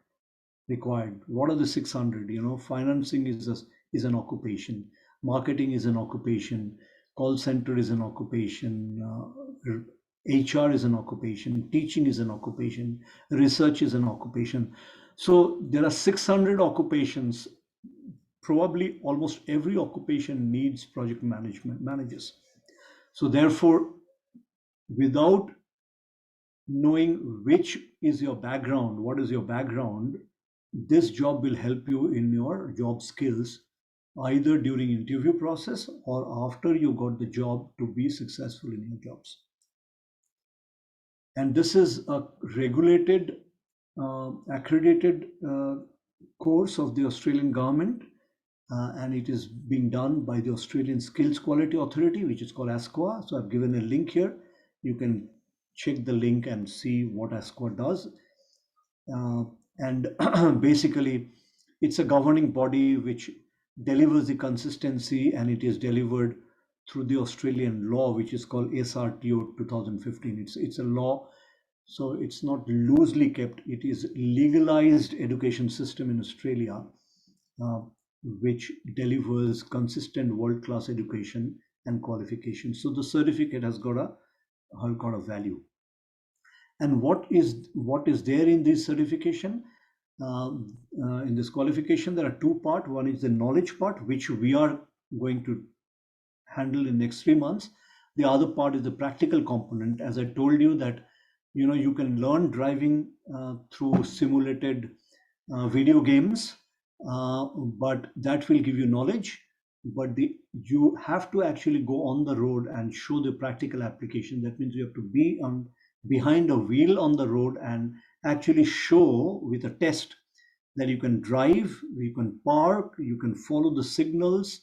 required. What are the 600? Financing is an occupation, marketing is an occupation, call center is an occupation, HR is an occupation, teaching is an occupation, research is an occupation. So there are 600 occupations. Probably almost every occupation needs project management managers. So therefore, without knowing which is your background, what is your background, this job will help you in your job skills, either during interview process or after you got the job, to be successful in your jobs. And this is a regulated, accredited course of the Australian government, and it is being done by the Australian Skills Quality Authority, which is called ASQA. So I've given a link here. You can check the link and see what ASQA does. And basically, it's a governing body which delivers the consistency, and it is delivered through the Australian law, which is called SRTO 2015. It's a law, so it's not loosely kept. It is legalized education system in Australia, which delivers consistent world-class education and qualifications. So the certificate has got a value. And what is there in this certification? In this qualification, there are two parts. One is the knowledge part, which we are going to handle in next 3 months. The other part is the practical component. As I told you that, you can learn driving through simulated video games, but that will give you knowledge. But you have to actually go on the road and show the practical application. That means you have to be on behind a wheel on the road and actually show with a test that you can drive, you can park, you can follow the signals,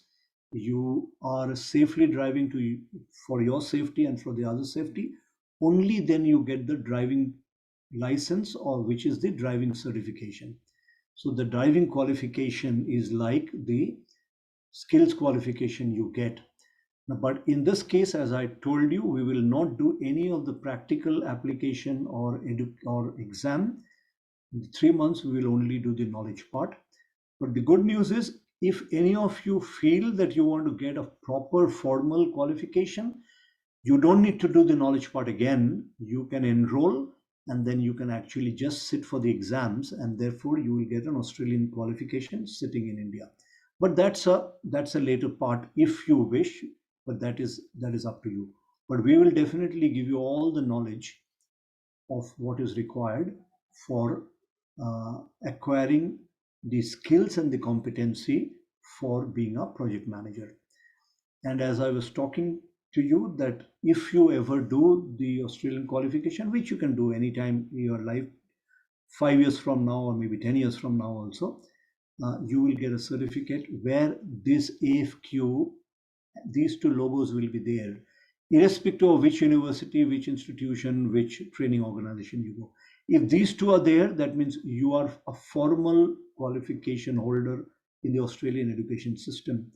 you are safely driving for your safety and for the other safety. Only then you get the driving license, or which is the driving certification. So the driving qualification is like the skills qualification you get. But in this case, as I told you, we will not do any of the practical application or exam. In 3 months, we will only do the knowledge part. But the good news is, if any of you feel that you want to get a proper formal qualification, you don't need to do the knowledge part again. You can enroll and then you can actually just sit for the exams, and therefore you will get an Australian qualification sitting in India. But that's a later part if you wish, but that is up to you. But we will definitely give you all the knowledge of what is required for acquiring the skills and the competency for being a project manager. And as I was talking to you, that if you ever do the Australian qualification, which you can do anytime in your life, 5 years from now or maybe 10 years from now also, you will get a certificate where this AFQ, these two logos will be there, irrespective of which university, which institution, which training organization you go. If these two are there, that means you are a formal qualification holder in the Australian education system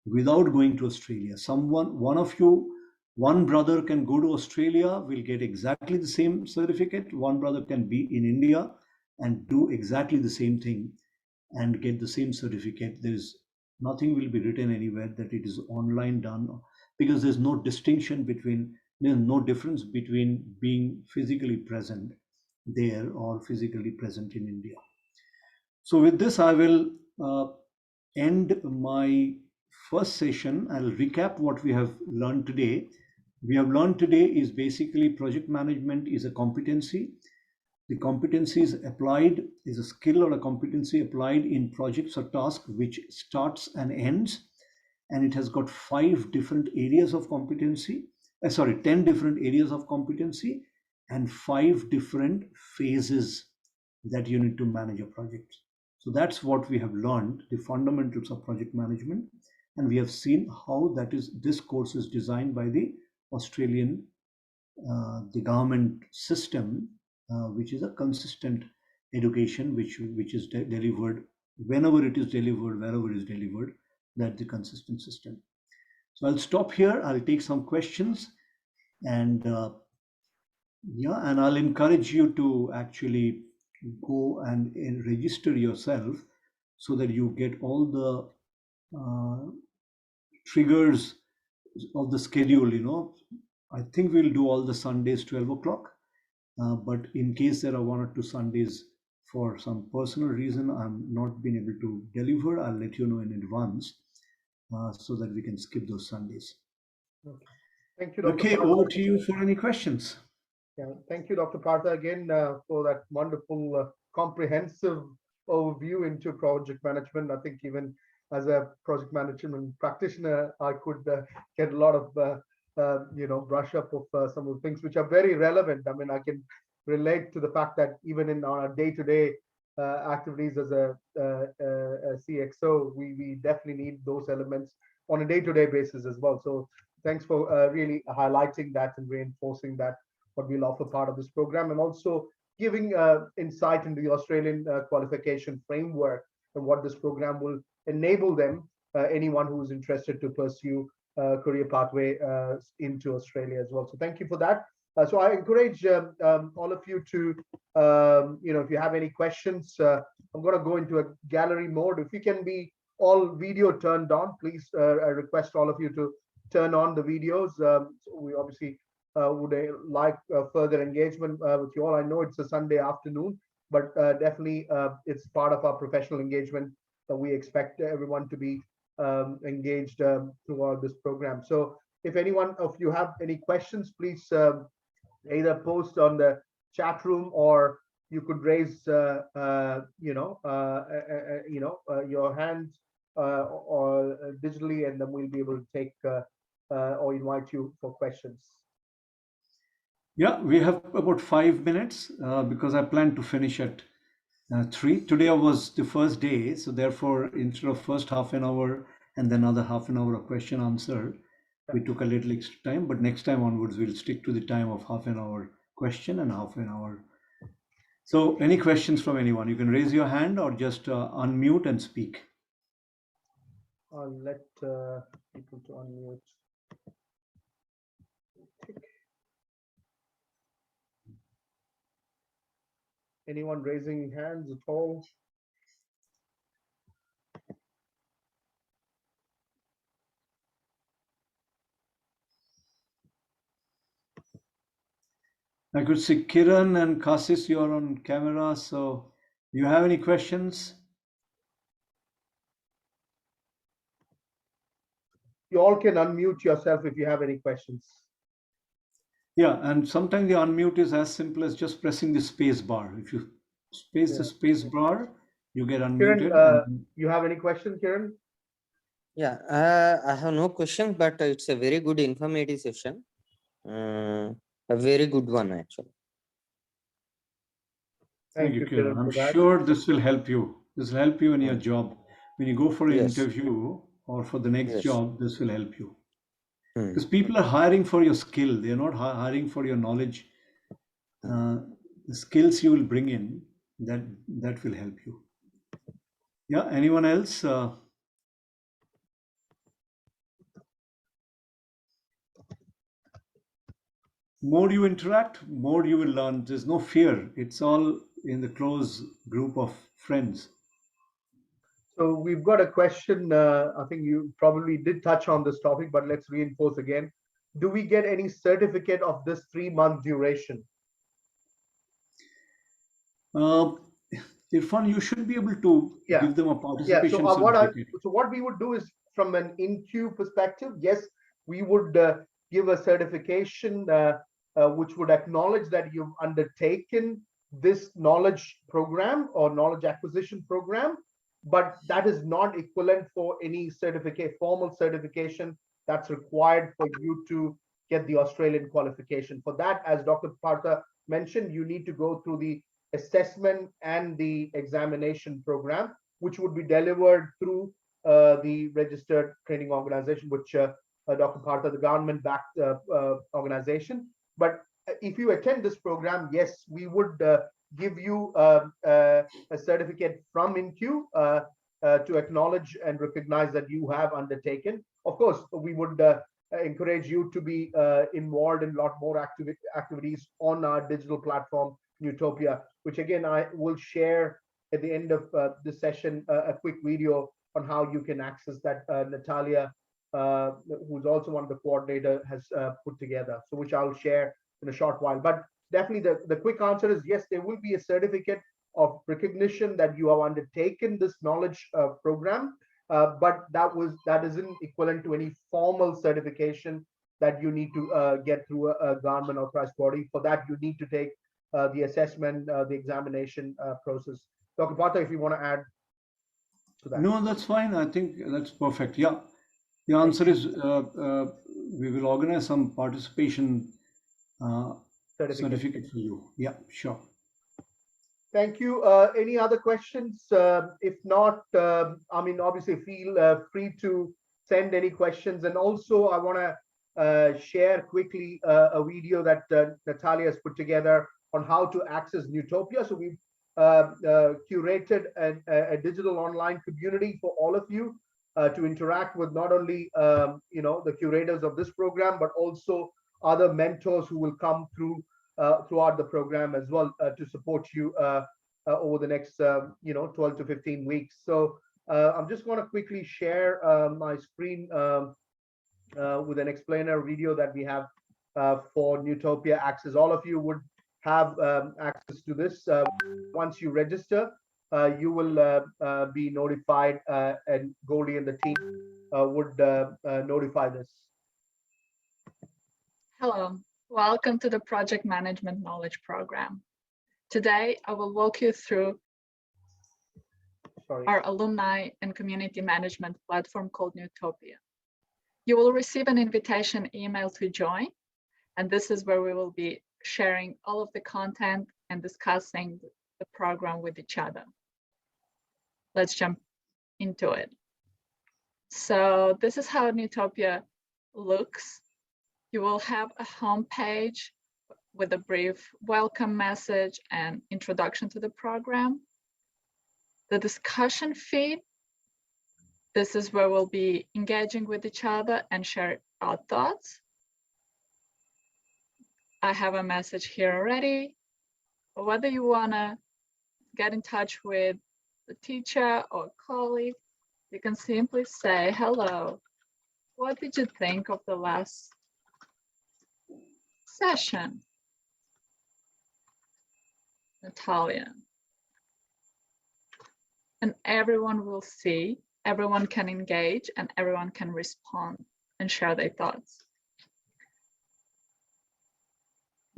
without going to Australia. One of you, one brother can go to Australia, will get exactly the same certificate. One brother can be in India and do exactly the same thing and get the same certificate. There's nothing will be written anywhere that it is online done, because there's no there's no difference between being physically present there or physically present in India. So with this, I will end my first session. I'll recap what we have learned today. We have learned today is basically project management is a competency. The competency is applied, is a skill or a competency applied in projects or tasks which starts and ends. And it has got 5 different areas of competency, 10 different areas of competency and 5 different phases that you need to manage a project. So that's what we have learned, the fundamentals of project management. And we have seen how this course is designed by the Australian, the government system, which is a consistent education, which is delivered whenever it is delivered, wherever it is delivered. That's the consistent system. So I'll stop here. I'll take some questions, and and I'll encourage you to actually go and register yourself so that you get all the triggers of the schedule. I think we'll do all the Sundays 12 o'clock. But in case there are 1 or 2 Sundays for some personal reason I'm not being able to deliver, I'll let you know in advance so that we can skip those Sundays. Okay. Thank you, Dr. Okay, Partha. over to you for any questions. Yeah, thank you, Dr. Partha, again for that wonderful, comprehensive overview into project management. I think even as a project management practitioner, I could get a lot of brush up of some of the things which are very relevant. I mean, I can relate to the fact that even in our day-to-day activities as a CXO, we definitely need those elements on a day-to-day basis as well. So thanks for really highlighting that and reinforcing that what we'll offer part of this program, and also giving insight into the Australian qualification framework and what this program will enable them, anyone who is interested to pursue career pathway into Australia as well. So thank you for that. So I encourage all of you to, if you have any questions, I'm going to go into a gallery mode. If you can be all video turned on, please, I request all of you to turn on the videos. So we obviously would like further engagement with you all. I know it's a Sunday afternoon, but definitely it's part of our professional engagement that we expect everyone to be engaged throughout this program. So if anyone of you have any questions, please either post on the chat room, or you could raise your hand or digitally, and then we'll be able to take or invite you for questions. Yeah, we have about 5 minutes because I plan to finish at 3. Today was the first day, so therefore, instead of first half an hour and then another half an hour of question answer, we took a little extra time. But next time onwards, we'll stick to the time of half an hour question and half an hour. So, any questions from anyone? You can raise your hand or just unmute and speak. I'll let people to unmute. Anyone raising hands at all? I could see Kiran and Kasis, you're on camera. So, do you have any questions? You all can unmute yourself if you have any questions. Yeah, and sometimes the unmute is as simple as just pressing the space bar. If you space the space bar, you get Kiran, unmuted. And you have any question, Kiran? Yeah, I have no question, but it's a very good informative session. A very good one, actually. thank you, Kiran. I'm for that. sure this will help you. This will help you in your Mm. job. When you go for an Yes. interview or for the next Yes. job, this will help you. Mm. Because people are hiring for your skill, they're not hiring for your knowledge. The skills you will bring in, that will help you. Yeah, anyone else? More you interact, more you will learn. There's no fear. It's all in the close group of friends. So we've got a question. I think you probably did touch on this topic, but let's reinforce again. Do we get any certificate of this 3-month duration? Irfan, you should be able to Yeah. give them a Yeah. participation So certificate. what we would do is, from an InQ perspective, yes, we would give a certification which would acknowledge that you've undertaken this knowledge program or knowledge acquisition program, but that is not equivalent for any formal certification that's required for you to get the Australian qualification. For that, as Dr. Partha mentioned, you need to go through the assessment and the examination program, which would be delivered through the registered training organization, which Dr. Partha, the government-backed organization. But if you attend this program, yes, we would give you a certificate from InQ to acknowledge and recognize that you have undertaken. Of course, we would encourage you to be involved in a lot more activities on our digital platform, Newtopia, which again, I will share at the end of this session a quick video on how you can access that. Natalia, who's also one of the coordinator, has put together, so which I'll share in a short while. But definitely the quick answer is yes, there will be a certificate of recognition that you have undertaken this knowledge program, but that isn't equivalent to any formal certification that you need to get through a government authorized body. For that, you need to take the assessment, the examination process. Dr. Partha, if you want to add to that. No, that's fine. I think that's perfect. Yeah. The answer is we will organize some participation certificate for you. Yeah, sure. Thank you. Any other questions? If not, I mean, obviously feel free to send any questions. And also, I want to share quickly a video that Natalia has put together on how to access Newtopia. So we've curated a digital online community for all of you to interact with not only the curators of this program, but also other mentors who will come throughout the program as well to support you over the next 12 to 15 weeks. So I'm just going to quickly share my screen with an explainer video that we have for Newtopia Access. All of you would have access to this. Once you register, you will be notified, and Goldie and the team would notify this. Hello, welcome to the Project Management Knowledge Program. Today, I will walk you through our alumni and community management platform called Newtopia. You will receive an invitation email to join, and this is where we will be sharing all of the content and discussing the program with each other. Let's jump into it. So this is how Newtopia looks. You will have a home page with a brief welcome message and introduction to the program. The discussion feed, this is where we'll be engaging with each other and share our thoughts. I have a message here already. Whether you wanna get in touch with the teacher or colleague, you can simply say, hello, what did you think of the last session? Natalia. And everyone will see, everyone can engage, and everyone can respond and share their thoughts.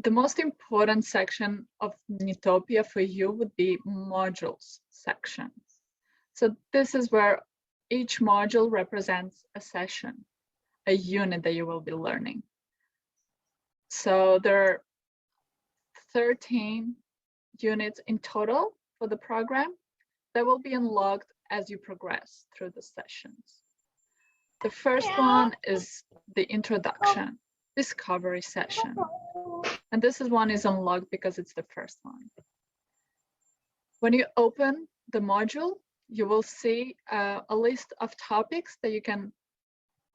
The most important section of Newtopia for you would be modules section. So this is where each module represents a session, a unit that you will be learning. So there are 13 units in total for the program that will be unlocked as you progress through the sessions. The first one is the introduction, discovery session. And this one is unlocked because it's the first one. When you open the module, you will see a list of topics that you can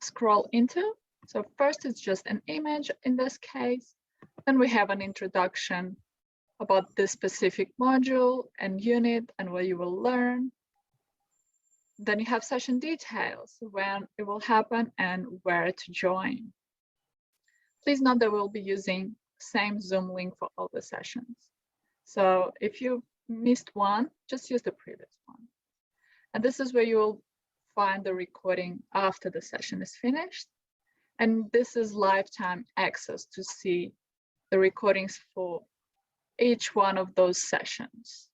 scroll into. So first it's just an image in this case. Then we have an introduction about this specific module and unit and what you will learn. Then you have session details, when it will happen and where to join. Please note that we'll be using same Zoom link for all the sessions. So if you missed one, just use the previous one. And this is where you will find the recording after the session is finished. And this is lifetime access to see the recordings for each one of those sessions.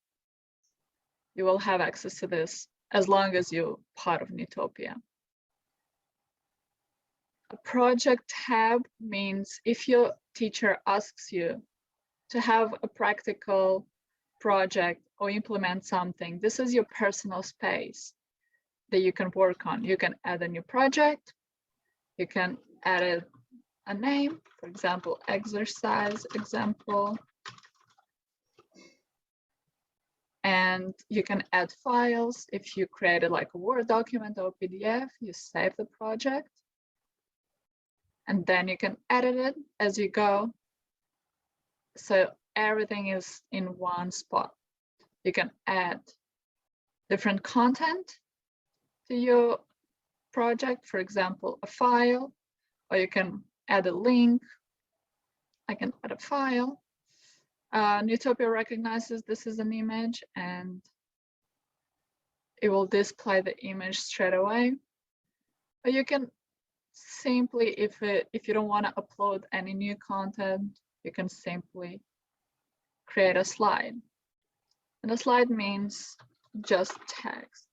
You will have access to this as long as you're part of Newtopia. A project tab means if your teacher asks you to have a practical project or implement something, this is your personal space that you can work on. You can add a new project, you can add a name, for example, exercise example, and you can add files. If you created like a Word document or PDF, you save the project, and then you can edit it as you go. So everything is in one spot. You can add different content to your project, for example, a file, or you can add a link. I can add a file. Newtopia recognizes this is an image and it will display the image straight away. Or you can simply, if you don't want to upload any new content, you can simply create a slide. And a slide means just text.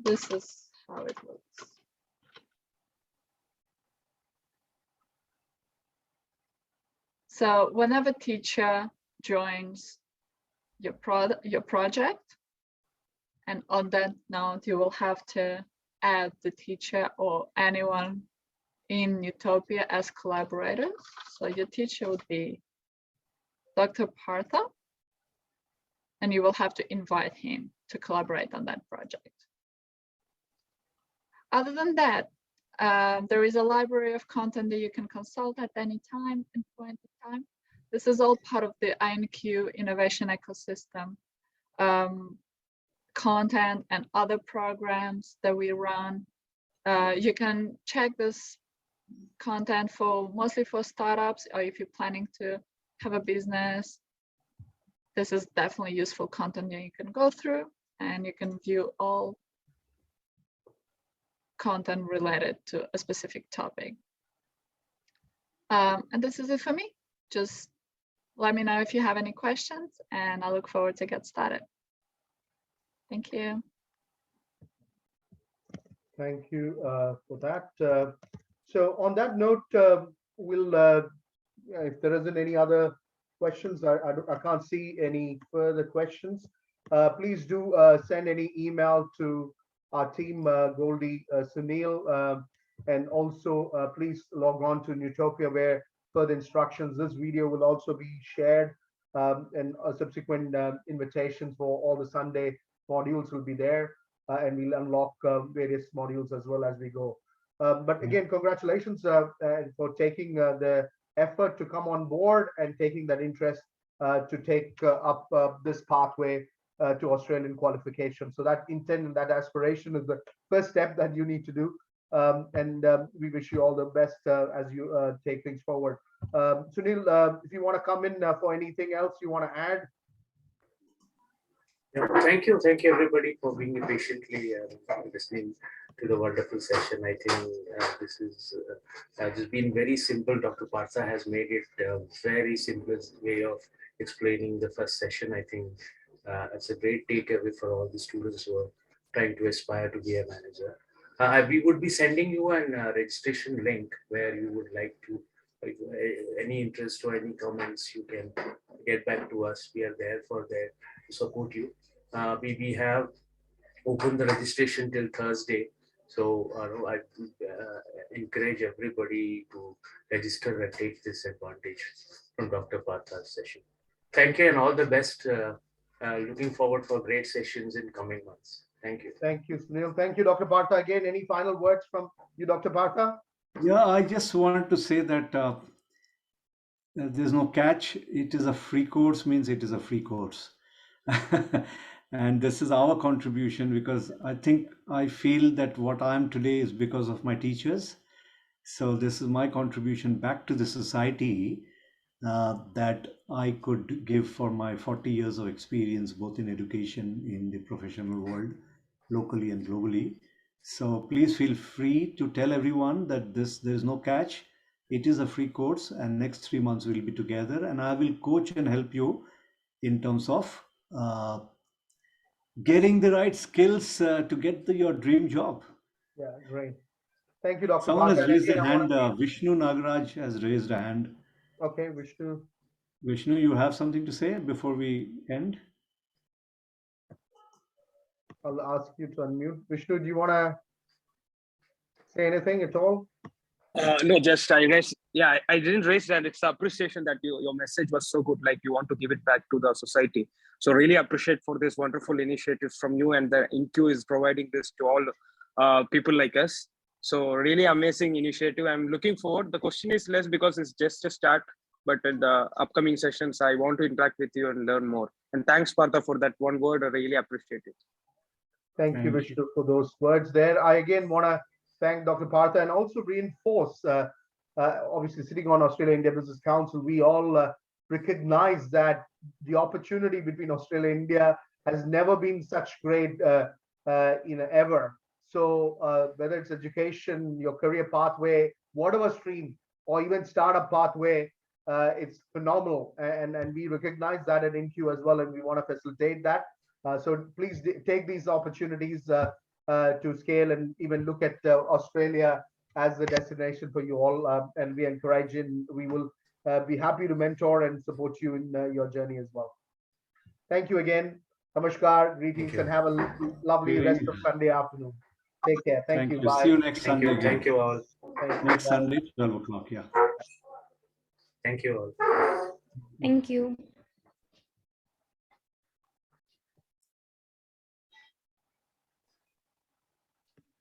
This is how it looks. So whenever teacher joins your project, and on that note, you will have to add the teacher or anyone in Newtopia as collaborators. So your teacher would be Dr. Partha, and you will have to invite him to collaborate on that project. Other than that, there is a library of content that you can consult at any time and point in time. This is all part of the INQ innovation ecosystem content and other programs that we run. You can check this content for mostly for startups, or if you're planning to have a business. This is definitely useful content that you can go through, and you can view all content related to a specific topic. And this is it for me. Just let me know if you have any questions, and I look forward to get started. Thank you. Thank you for that. So on that note, we'll, if there isn't any other questions, I can't see any further questions. Please do send any email to our team, Goldie, Sunil, and also please log on to Newtopia where further instructions. This video will also be shared, and subsequent invitations for all the Sunday modules will be there, and we'll unlock various modules as well as we go. But again, congratulations for taking the effort to come on board and taking that interest to take up this pathway to Australian qualification. So that intent and that aspiration is the first step that you need to do. And we wish you all the best as you take things forward. Sunil, if you want to come in for anything else you want to add. Yeah, thank you everybody for being patiently listening to the wonderful session. I think this is just been very simple. Dr. Partha has made it very simplest way of explaining the first session. I think it's a great takeaway for all the students who are trying to aspire to be a manager. We would be sending you a registration link where you would like to, any interest or any comments, you can get back to us. We are there for that to support you. We have opened the registration till Thursday. So I encourage everybody to register and take this advantage from Dr. Partha's session. Thank you and all the best. Looking forward for great sessions in coming months. Thank you. Thank you, Sunil. Thank you, Dr. Partha. Again, any final words from you, Dr. Partha? Yeah, I just wanted to say that there's no catch. It is a free course, means it is a free course. And this is our contribution, because I feel that what I am today is because of my teachers. So this is my contribution back to the society that I could give for my 40 years of experience, both in education, in the professional world, locally and globally. So please feel free to tell everyone that there's no catch. It is a free course, and next 3 months we'll be together, and I will coach and help you in terms of getting the right skills to get your dream job. Yeah, great. Thank you, Dr. Someone Partha. has raised Again, a hand. Vishnu Nagaraj has raised a hand. Okay, Vishnu. Vishnu, you have something to say before we end? I'll ask you to unmute. Vishnu, do you want to say anything at all? No, just I raised. Yeah, I didn't raise that. It's appreciation that your message was so good. Like you want to give it back to the society. So really appreciate for this wonderful initiatives from you, and the INQ is providing this to all people like us. So really amazing initiative. I'm looking forward. The question is less because it's just a start, but in the upcoming sessions, I want to interact with you and learn more. And thanks, Partha, for that one word. I really appreciate it. Thank you, Vishnu, for those words there. I again want to thank Dr. Partha and also reinforce, obviously sitting on Australia-India Business Council, we all recognize that the opportunity between Australia and India has never been such great, ever. So whether it's education, your career pathway, whatever stream, or even startup pathway, it's phenomenal. And we recognize that at INQ as well, and we want to facilitate that. So please take these opportunities to scale and even look at Australia as the destination for you all. And we encourage and we will be happy to mentor and support you in your journey as well. Thank you again. Namaskar, greetings, and have a lovely rest of Sunday afternoon. Take care. Thank you. Bye. See you next Sunday. Thank you all. Next Sunday, 12 o'clock. Yeah. Thank you all. Thank you.